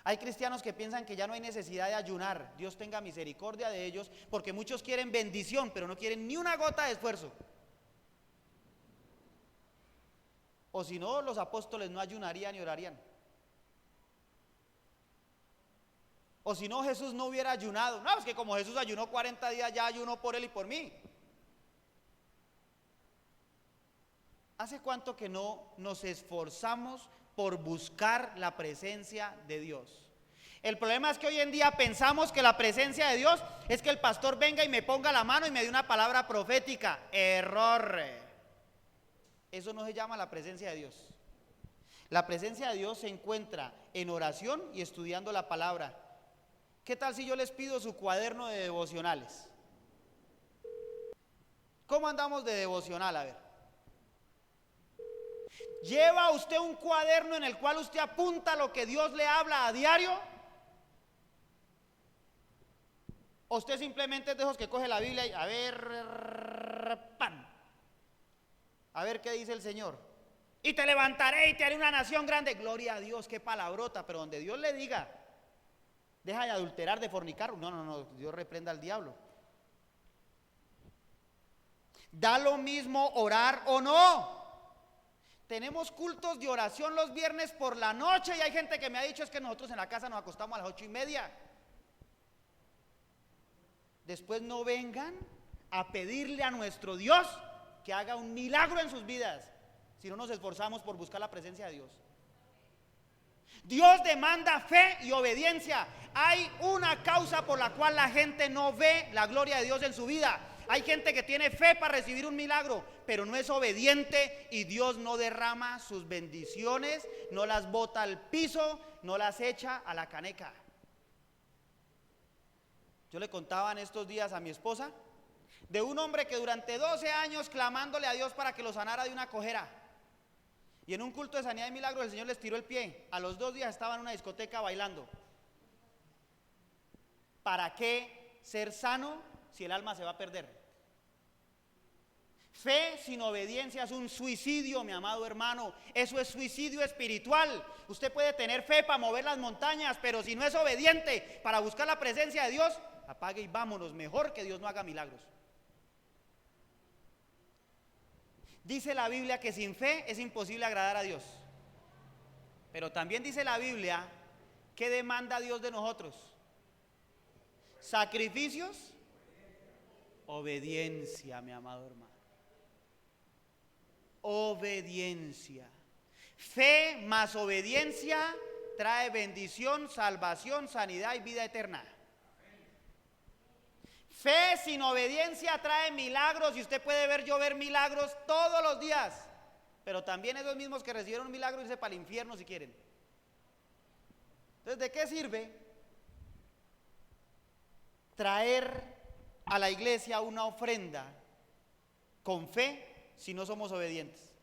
Hay cristianos que piensan que ya no hay necesidad de ayunar. Dios tenga misericordia de ellos, porque muchos quieren bendición, pero no quieren ni una gota de esfuerzo. O si no, los apóstoles no ayunarían ni orarían. O si no, Jesús no hubiera ayunado. No, es que como Jesús ayunó 40 días, ya ayunó por él y por mí. ¿Hace cuánto que no nos esforzamos por buscar la presencia de Dios? El problema es que hoy en día pensamos que la presencia de Dios es que el pastor venga y me ponga la mano y me dé una palabra profética. Error. Eso no se llama la presencia de Dios. La presencia de Dios se encuentra en oración y estudiando la palabra. ¿Qué tal si yo les pido su cuaderno de devocionales? ¿Cómo andamos de devocional? A ver. ¿Lleva usted un cuaderno en el cual usted apunta lo que Dios le habla a diario? ¿O usted simplemente es de esos que coge la Biblia y a ver, pan, a ver qué dice el Señor? Y te levantaré y te haré una nación grande. Gloria a Dios, qué palabrota. Pero donde Dios le diga, deja de adulterar, de fornicar, no, Dios reprenda al diablo. ¿Da lo mismo orar o no? Tenemos cultos de oración los viernes por la noche y hay gente que me ha dicho es que nosotros en la casa nos acostamos a las 8:30. Después no vengan a pedirle a nuestro Dios que haga un milagro en sus vidas si no nos esforzamos por buscar la presencia de Dios. Dios demanda fe y obediencia. Hay una causa por la cual la gente no ve la gloria de Dios en su vida. Hay gente que tiene fe para recibir un milagro, pero no es obediente y Dios no derrama sus bendiciones, no las bota al piso, no las echa a la caneca. Yo le contaba en estos días a mi esposa de un hombre que durante 12 años clamándole a Dios para que lo sanara de una cojera. Y en un culto de sanidad y milagros el Señor les tiró el pie. A los 2 días estaba en una discoteca bailando. ¿Para qué ser sano si el alma se va a perder? Fe sin obediencia es un suicidio, mi amado hermano. Eso es suicidio espiritual. Usted puede tener fe para mover las montañas, pero si no es obediente para buscar la presencia de Dios, apague y vámonos. Mejor que Dios no haga milagros. Dice la Biblia que sin fe es imposible agradar a Dios. Pero también dice la Biblia que demanda Dios de nosotros: sacrificios, obediencia, mi amado hermano. Obediencia. Fe más obediencia trae bendición, salvación, sanidad y vida eterna. Fe sin obediencia trae milagros y usted puede ver llover milagros todos los días, pero también esos mismos que recibieron un milagro irse para el infierno si quieren. Entonces, ¿de qué sirve traer a la iglesia una ofrenda con fe si no somos obedientes?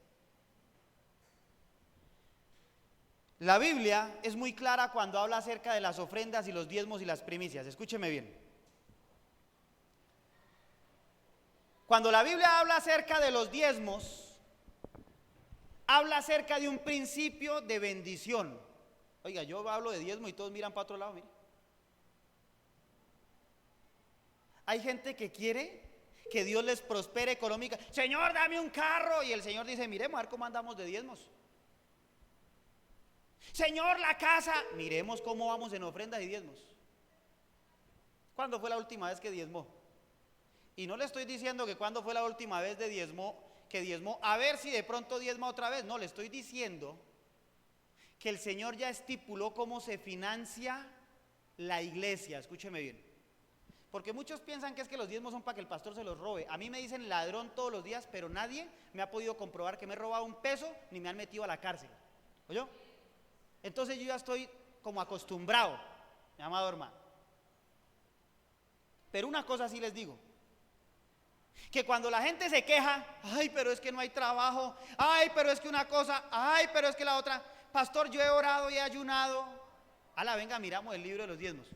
La Biblia es muy clara cuando habla acerca de las ofrendas y los diezmos y las primicias. Escúcheme bien. Cuando la Biblia habla acerca de los diezmos, habla acerca de un principio de bendición. Oiga, yo hablo de diezmo y todos miran para otro lado, mire. Hay gente que quiere que Dios les prospere económica. Señor, dame un carro. Y el Señor dice, miremos a ver cómo andamos de diezmos. Señor, la casa. Miremos cómo vamos en ofrendas y diezmos. ¿Cuándo fue la última vez que diezmó? Y no le estoy diciendo que cuándo fue la última vez que diezmó, a ver si de pronto diezma otra vez. No, le estoy diciendo que el Señor ya estipuló cómo se financia la iglesia. Escúcheme bien. Porque muchos piensan que es que los diezmos son para que el pastor se los robe. A mí me dicen ladrón todos los días, pero nadie me ha podido comprobar que me he robado un peso ni me han metido a la cárcel. ¿Oyó? Entonces yo ya estoy como acostumbrado, mi amado hermano. Pero una cosa sí les digo, que cuando la gente se queja, ay, pero es que no hay trabajo, ay, pero es que una cosa, ay, pero es que la otra, pastor, yo he orado y he ayunado. Ala, venga, miramos el libro de los diezmos.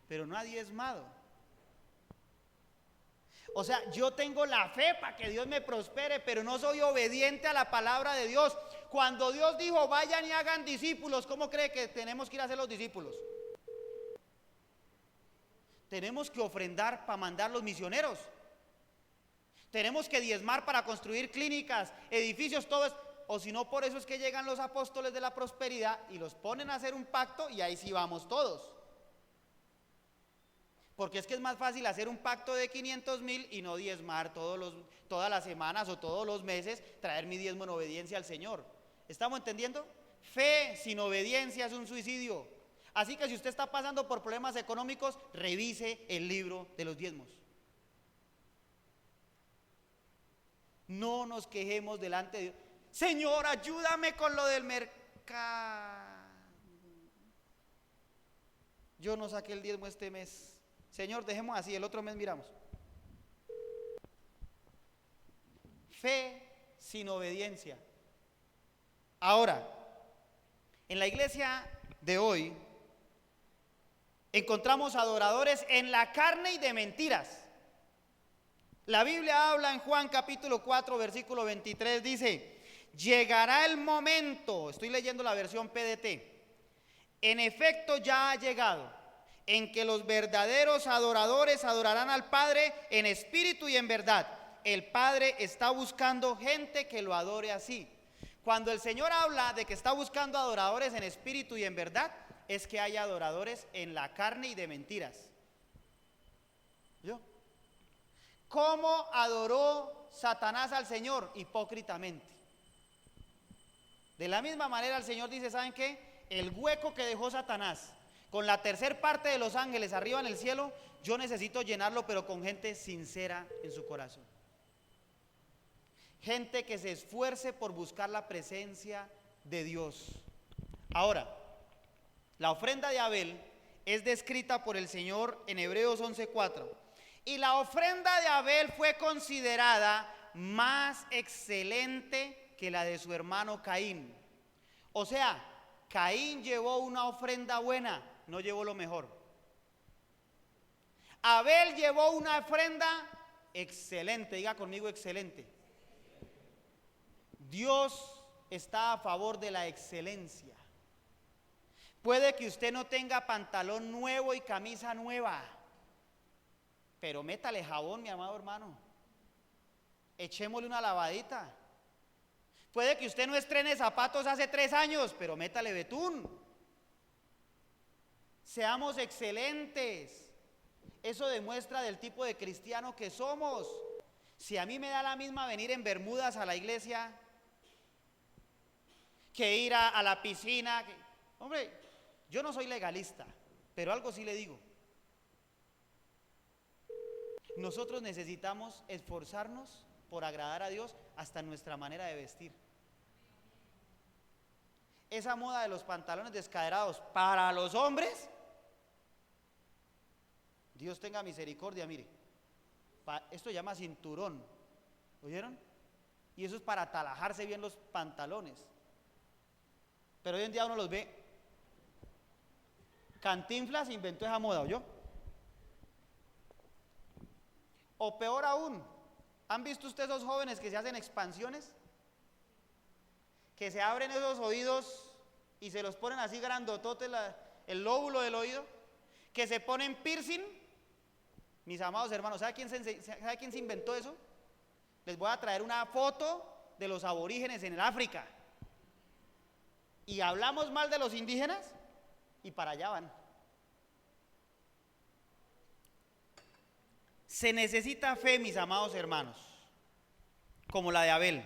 Pero no ha diezmado. O sea, yo tengo la fe para que Dios me prospere, pero no soy obediente a la palabra de Dios. Cuando Dios dijo, vayan y hagan discípulos, ¿cómo cree que tenemos que ir a hacer los discípulos? Tenemos que ofrendar para mandar los misioneros. Tenemos que diezmar para construir clínicas, edificios, todo eso. O si no, por eso es que llegan los apóstoles de la prosperidad y los ponen a hacer un pacto y ahí sí vamos todos. Porque es que es más fácil hacer un pacto de 500,000 y no diezmar todas las semanas o todos los meses, traer mi diezmo en obediencia al Señor. ¿Estamos entendiendo? Fe sin obediencia es un suicidio. Así que si usted está pasando por problemas económicos, revise el libro de los diezmos. No nos quejemos delante de Dios. Señor, ayúdame con lo del mercado. Yo no saqué el diezmo este mes. Señor, dejemos así, el otro mes miramos. Fe sin obediencia. Ahora, en la iglesia de hoy encontramos adoradores en la carne y de mentiras. La Biblia habla en Juan capítulo 4 versículo 23, dice: llegará el momento, estoy leyendo la versión PDT, en efecto ya ha llegado, en que los verdaderos adoradores adorarán al Padre en espíritu y en verdad. El Padre está buscando gente que lo adore así. Cuando el Señor habla de que está buscando adoradores en espíritu y en verdad, es que hay adoradores en la carne y de mentiras. ¿Yo? ¿Cómo adoró Satanás al Señor? Hipócritamente. De la misma manera el Señor dice, ¿saben qué? El hueco que dejó Satanás con la tercer parte de los ángeles arriba en el cielo, yo necesito llenarlo, pero con gente sincera en su corazón. Gente que se esfuerce por buscar la presencia de Dios. Ahora, la ofrenda de Abel es descrita por el Señor en Hebreos 11:4. Y la ofrenda de Abel fue considerada más excelente que la de su hermano Caín. O sea, Caín llevó una ofrenda buena, no llevó lo mejor. Abel llevó una ofrenda excelente, diga conmigo excelente. Dios está a favor de la excelencia. Puede que usted no tenga pantalón nuevo y camisa nueva, pero métale jabón, mi amado hermano. Echémosle una lavadita. Puede que usted no estrene zapatos hace 3 años, pero métale betún. Seamos excelentes. Eso demuestra del tipo de cristiano que somos. Si a mí me da la misma venir en bermudas a la iglesia que ir a la piscina, hombre, yo no soy legalista, pero algo sí le digo. Nosotros necesitamos esforzarnos por agradar a Dios hasta en nuestra manera de vestir. Esa moda de los pantalones descaderados para los hombres, Dios tenga misericordia, mire, esto se llama cinturón, ¿oyeron? Y eso es para atalajarse bien los pantalones. Pero hoy en día uno los ve. Cantinflas inventó esa moda, ¿oyó? O peor aún, ¿han visto ustedes esos jóvenes que se hacen expansiones? Que se abren esos oídos y se los ponen así grandotote el lóbulo del oído, que se ponen piercing. Mis amados hermanos, ¿sabe quién se inventó eso? Les voy a traer una foto de los aborígenes en el África. Y hablamos mal de los indígenas y para allá van. Se necesita fe, mis amados hermanos, como la de Abel.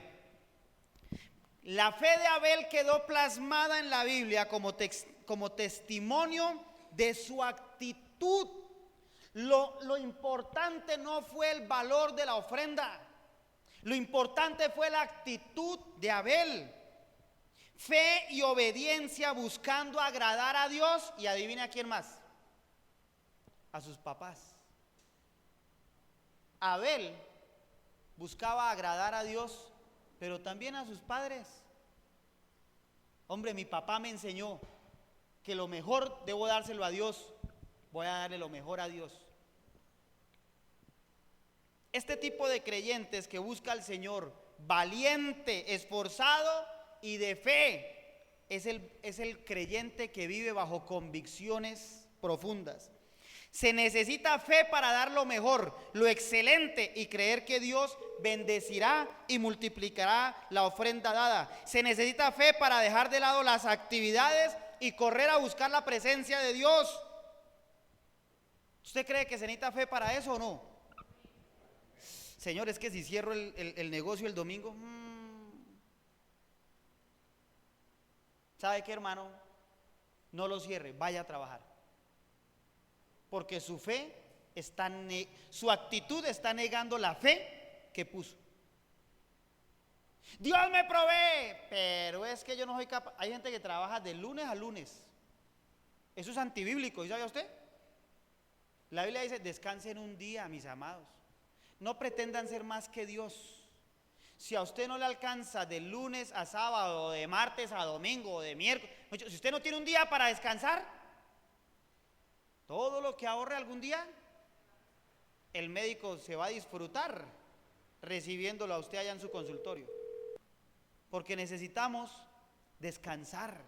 La fe de Abel quedó plasmada en la Biblia como testimonio de su actitud. Lo importante no fue el valor de la ofrenda. Lo importante fue la actitud de Abel. Fe y obediencia buscando agradar a Dios. Y adivina a quién más. A sus papás. Abel buscaba agradar a Dios, pero también a sus padres. Hombre, mi papá me enseñó que lo mejor debo dárselo a Dios. Voy a darle lo mejor a Dios. Este tipo de creyentes que busca al Señor, valiente, esforzado y de fe, es el creyente que vive bajo convicciones profundas. Se necesita fe para dar lo mejor, lo excelente, y creer que Dios bendecirá y multiplicará la ofrenda dada. Se necesita fe para dejar de lado las actividades y correr a buscar la presencia de Dios. ¿Usted cree que se necesita fe para eso o no? Señor, es que si cierro el negocio el domingo, ¿sabe qué, hermano? No lo cierre, vaya a trabajar. Porque su fe su actitud está negando la fe que puso. Dios me provee, pero es que yo no soy capaz. Hay gente que trabaja de lunes a lunes. Eso es antibíblico, ¿y sabe usted? La Biblia dice, descansen un día, mis amados. No pretendan ser más que Dios. Si a usted no le alcanza de lunes a sábado, de martes a domingo, de miércoles, si usted no tiene un día para descansar, todo lo que ahorre algún día, el médico se va a disfrutar recibiéndolo a usted allá en su consultorio. Porque necesitamos descansar,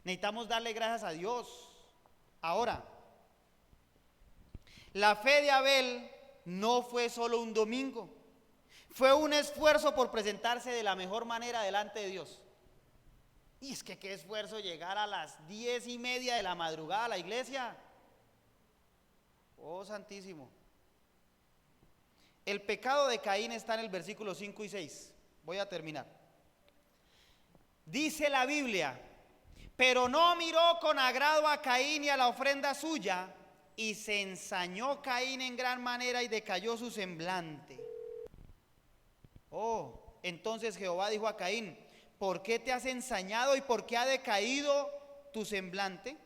necesitamos darle gracias a Dios. Ahora, la fe de Abel no fue solo un domingo, fue un esfuerzo por presentarse de la mejor manera delante de Dios. Y es que qué esfuerzo llegar a las 10:30 de la madrugada a la iglesia. Oh, santísimo. El pecado de Caín está en el versículo 5 y 6. Voy a terminar. Dice la Biblia, pero no miró con agrado a Caín y a la ofrenda suya, y se ensañó Caín en gran manera y decayó su semblante. Oh, entonces Jehová dijo a Caín, ¿por qué te has ensañado y por qué ha decaído tu semblante?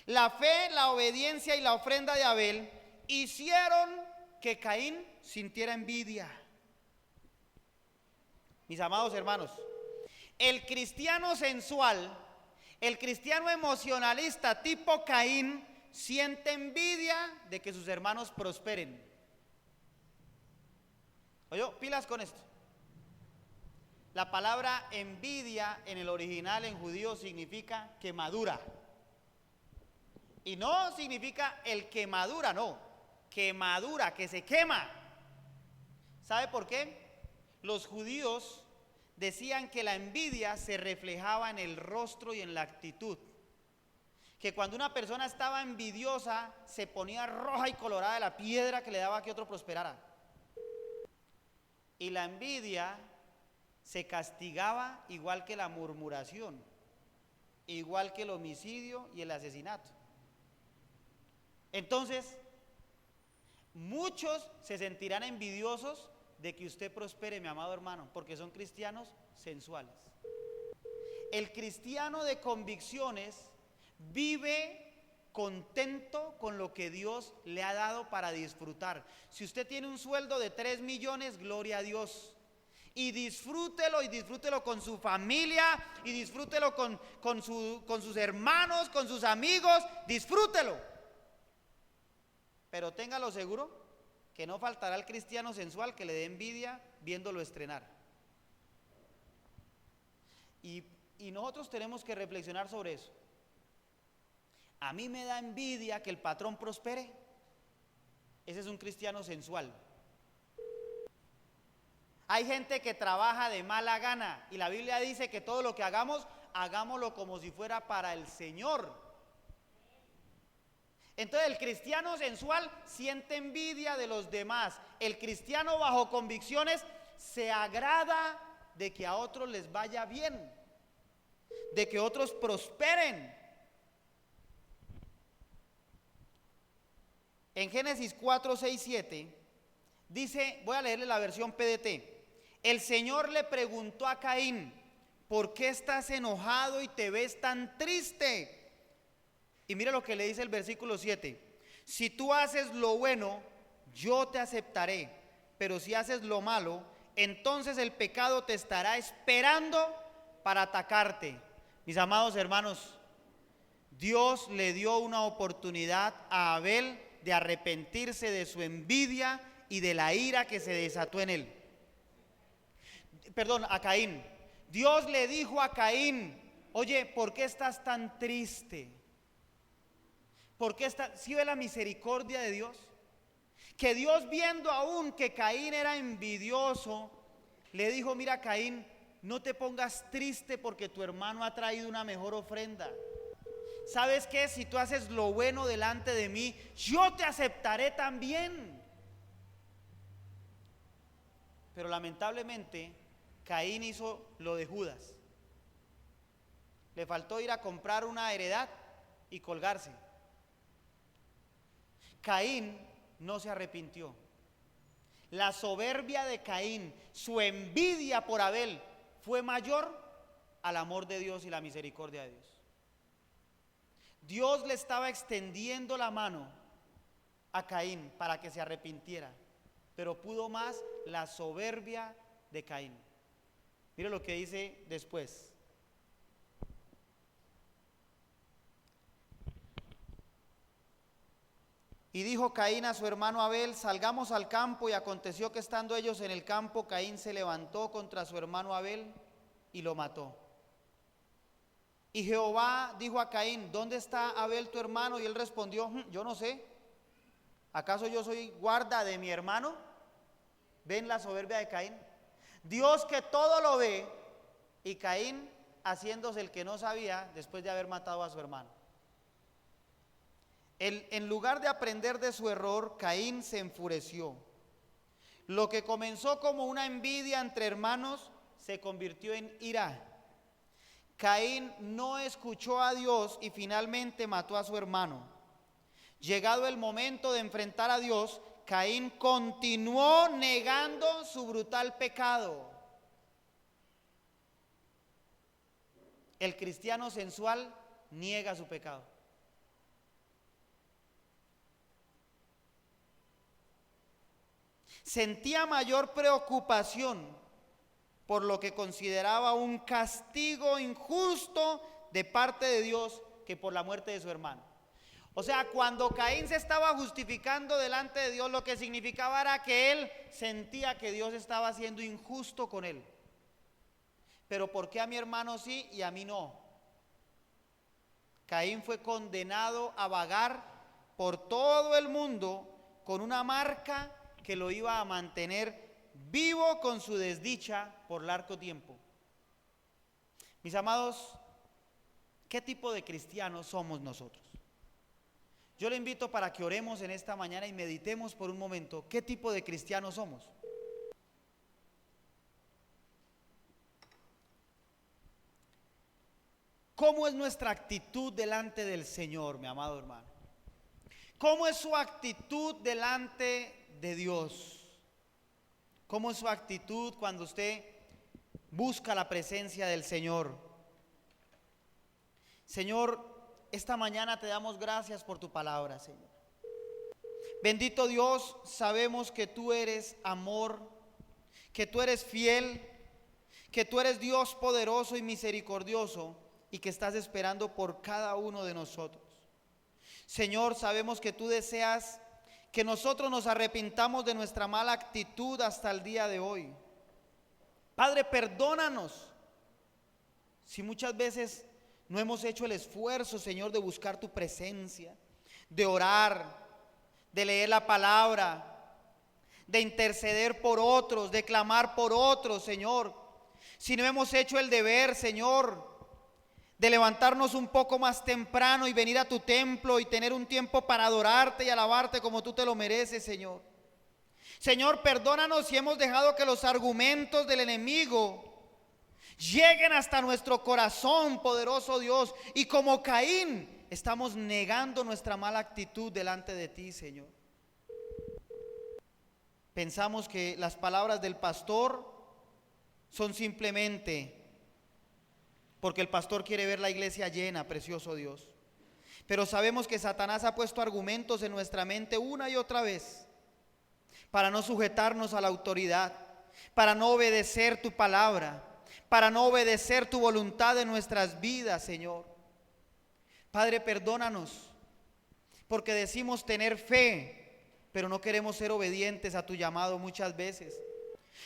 La fe, la obediencia y la ofrenda de Abel hicieron que Caín sintiera envidia. Mis amados hermanos, el cristiano sensual, el cristiano emocionalista tipo Caín, siente envidia de que sus hermanos prosperen. Oye, pilas con esto. La palabra envidia en el original en judío significa quemadura. Y no significa el quemadura, no. Quemadura, que se quema. ¿Sabe por qué? Los judíos decían que la envidia se reflejaba en el rostro y en la actitud. Que cuando una persona estaba envidiosa, se ponía roja y colorada de la piedra que le daba a que otro prosperara. Y la envidia se castigaba igual que la murmuración, igual que el homicidio y el asesinato. Entonces, muchos se sentirán envidiosos de que usted prospere, mi amado hermano, porque son cristianos sensuales. El cristiano de convicciones vive contento con lo que Dios le ha dado para disfrutar. Si usted tiene un sueldo de 3 millones, gloria a Dios. Y disfrútelo con su familia, y disfrútelo con sus hermanos, con sus amigos, disfrútelo. Pero téngalo seguro que no faltará el cristiano sensual que le dé envidia viéndolo estrenar. Y nosotros tenemos que reflexionar sobre eso. A mí me da envidia que el patrón prospere. Ese es un cristiano sensual. Hay gente que trabaja de mala gana y la Biblia dice que todo lo que hagamos, hagámoslo como si fuera para el Señor. Entonces el cristiano sensual siente envidia de los demás. El cristiano bajo convicciones se agrada de que a otros les vaya bien, de que otros prosperen. En Génesis 4, 6, 7, dice, voy a leerle la versión PDT. El Señor le preguntó a Caín, ¿por qué estás enojado y te ves tan triste? Y mira lo que le dice el versículo 7. Si tú haces lo bueno, yo te aceptaré, pero si haces lo malo, entonces el pecado te estará esperando para atacarte. Mis amados hermanos, Dios le dio una oportunidad a Abel de arrepentirse de su envidia y de la ira que se desató en él. Perdón, a Caín. Dios le dijo a Caín, oye, ¿por qué estás tan triste? ¿Por qué estás? ¿Sí ve la misericordia de Dios? Que Dios, viendo aún que Caín era envidioso, le dijo, mira Caín, no te pongas triste porque tu hermano ha traído una mejor ofrenda. ¿Sabes qué? Si tú haces lo bueno delante de mí, yo te aceptaré también. Pero lamentablemente Caín hizo lo de Judas. Le faltó ir a comprar una heredad y colgarse. Caín no se arrepintió. La soberbia de Caín, su envidia por Abel, fue mayor al amor de Dios y la misericordia de Dios. Dios le estaba extendiendo la mano a Caín para que se arrepintiera, pero pudo más la soberbia de Caín. Mire lo que dice después. Y dijo Caín a su hermano Abel, salgamos al campo, y aconteció que estando ellos en el campo, Caín se levantó contra su hermano Abel y lo mató. Y Jehová dijo a Caín, ¿dónde está Abel tu hermano? Y él respondió, yo no sé. ¿Acaso yo soy guarda de mi hermano? ¿Ven la soberbia de Caín? Dios que todo lo ve, y Caín haciéndose el que no sabía después de haber matado a su hermano. En lugar de aprender de su error, Caín se enfureció. Lo que comenzó como una envidia entre hermanos se convirtió en ira. Caín no escuchó a Dios y finalmente mató a su hermano. Llegado el momento de enfrentar a Dios, Caín continuó negando su brutal pecado. El cristiano sensual niega su pecado. Sentía mayor preocupación por lo que consideraba un castigo injusto de parte de Dios que por la muerte de su hermano. O sea, cuando Caín se estaba justificando delante de Dios, lo que significaba era que él sentía que Dios estaba siendo injusto con él. Pero ¿por qué a mi hermano sí y a mí no? Caín fue condenado a vagar por todo el mundo con una marca que lo iba a mantener vivo con su desdicha por largo tiempo. Mis amados, ¿qué tipo de cristianos somos nosotros? Yo le invito para que oremos en esta mañana y meditemos por un momento qué tipo de cristianos somos. ¿Cómo es nuestra actitud delante del Señor, mi amado hermano? ¿Cómo es su actitud delante de Dios? ¿Cómo es su actitud cuando usted busca la presencia del Señor? Señor, esta mañana te damos gracias por tu palabra, Señor. Bendito Dios, sabemos que tú eres amor, que tú eres fiel, que tú eres Dios poderoso y misericordioso y que estás esperando por cada uno de nosotros. Señor, sabemos que tú deseas que nosotros nos arrepintamos de nuestra mala actitud hasta el día de hoy. Padre, perdónanos si muchas veces no hemos hecho el esfuerzo, Señor, de buscar tu presencia, de orar, de leer la palabra, de interceder por otros, de clamar por otros, Señor. Si no hemos hecho el deber, Señor, de levantarnos un poco más temprano y venir a tu templo y tener un tiempo para adorarte y alabarte como tú te lo mereces, Señor. Señor, perdónanos si hemos dejado que los argumentos del enemigo lleguen hasta nuestro corazón, poderoso Dios, y como Caín estamos negando nuestra mala actitud delante de ti, Señor. Pensamos que las palabras del pastor son simplemente porque el pastor quiere ver la iglesia llena, precioso Dios. Pero sabemos que Satanás ha puesto argumentos en nuestra mente una y otra vez para no sujetarnos a la autoridad, para no obedecer tu palabra, para no obedecer tu voluntad en nuestras vidas, Señor. Padre, perdónanos, porque decimos tener fe, pero no queremos ser obedientes a tu llamado muchas veces.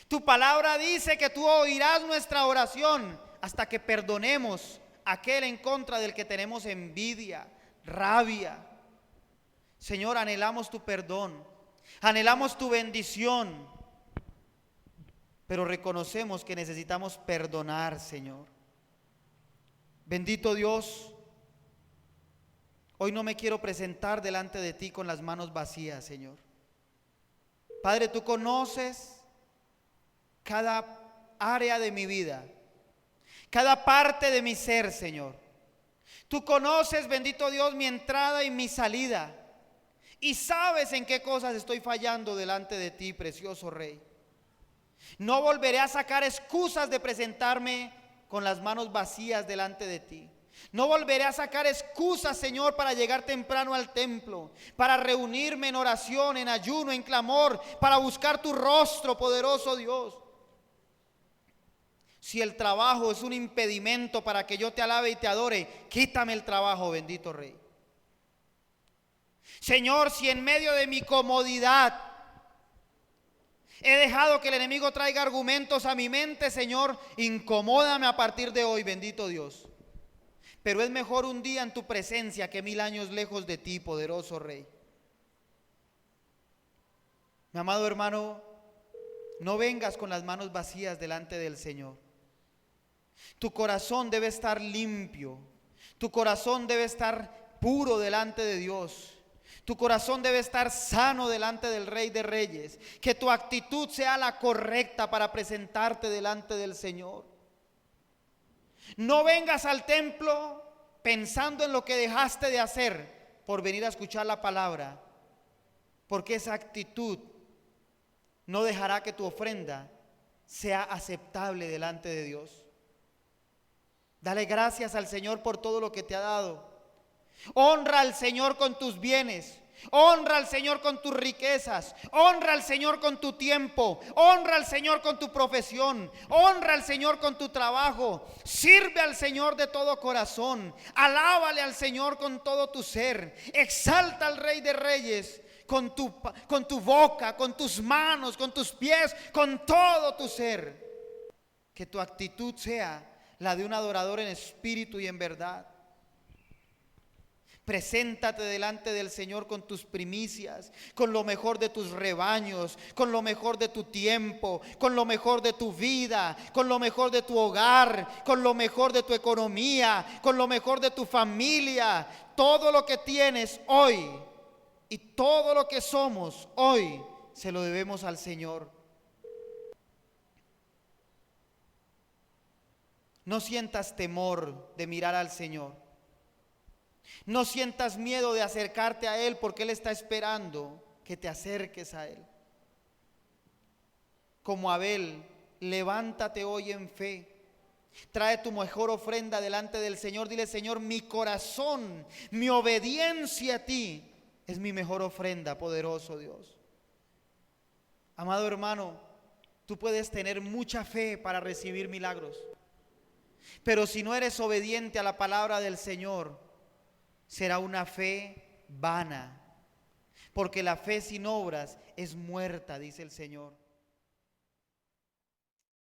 Tu palabra dice que tú oirás nuestra oración hasta que perdonemos a aquel en contra del que tenemos envidia, rabia. Señor, anhelamos tu perdón, anhelamos tu bendición, pero reconocemos que necesitamos perdonar, Señor. Bendito Dios, hoy no me quiero presentar delante de ti con las manos vacías, Señor. Padre, tú conoces cada área de mi vida, cada parte de mi ser, Señor. Tú conoces, bendito Dios, mi entrada y mi salida, y sabes en qué cosas estoy fallando delante de ti, precioso Rey. No volveré a sacar excusas de presentarme con las manos vacías delante de ti. No volveré a sacar excusas, Señor, para llegar temprano al templo, para reunirme en oración, en ayuno, en clamor, para buscar tu rostro, poderoso Dios. Si el trabajo es un impedimento para que yo te alabe y te adore, quítame el trabajo, bendito Rey. Señor, si en medio de mi comodidad he dejado que el enemigo traiga argumentos a mi mente, Señor, incomódame a partir de hoy, bendito Dios. Pero es mejor un día en tu presencia que 1000 años lejos de ti, poderoso Rey. Mi amado hermano, no vengas con las manos vacías delante del Señor. Tu corazón debe estar limpio, tu corazón debe estar puro delante de Dios. Tu corazón debe estar sano delante del Rey de Reyes. Que tu actitud sea la correcta para presentarte delante del Señor. No vengas al templo pensando en lo que dejaste de hacer por venir a escuchar la palabra, porque esa actitud no dejará que tu ofrenda sea aceptable delante de Dios. Dale gracias al Señor por todo lo que te ha dado. Honra al Señor con tus bienes, honra al Señor con tus riquezas, honra al Señor con tu tiempo, honra al Señor con tu profesión, honra al Señor con tu trabajo. Sirve al Señor de todo corazón, alábale al Señor con todo tu ser, exalta al Rey de Reyes con tu boca, con tus manos, con tus pies, con todo tu ser. Que tu actitud sea la de un adorador en espíritu y en verdad. Preséntate delante del Señor con tus primicias, con lo mejor de tus rebaños, con lo mejor de tu tiempo, con lo mejor de tu vida, con lo mejor de tu hogar, con lo mejor de tu economía, con lo mejor de tu familia. Todo lo que tienes hoy y todo lo que somos hoy se lo debemos al Señor. No sientas temor de mirar al Señor. No sientas miedo de acercarte a Él, porque Él está esperando que te acerques a Él. Como Abel, levántate hoy en fe. Trae tu mejor ofrenda delante del Señor. Dile: Señor, mi corazón, mi obediencia a ti es mi mejor ofrenda, poderoso Dios. Amado hermano, tú puedes tener mucha fe para recibir milagros, pero si no eres obediente a la palabra del Señor, será una fe vana, porque la fe sin obras es muerta, dice el Señor.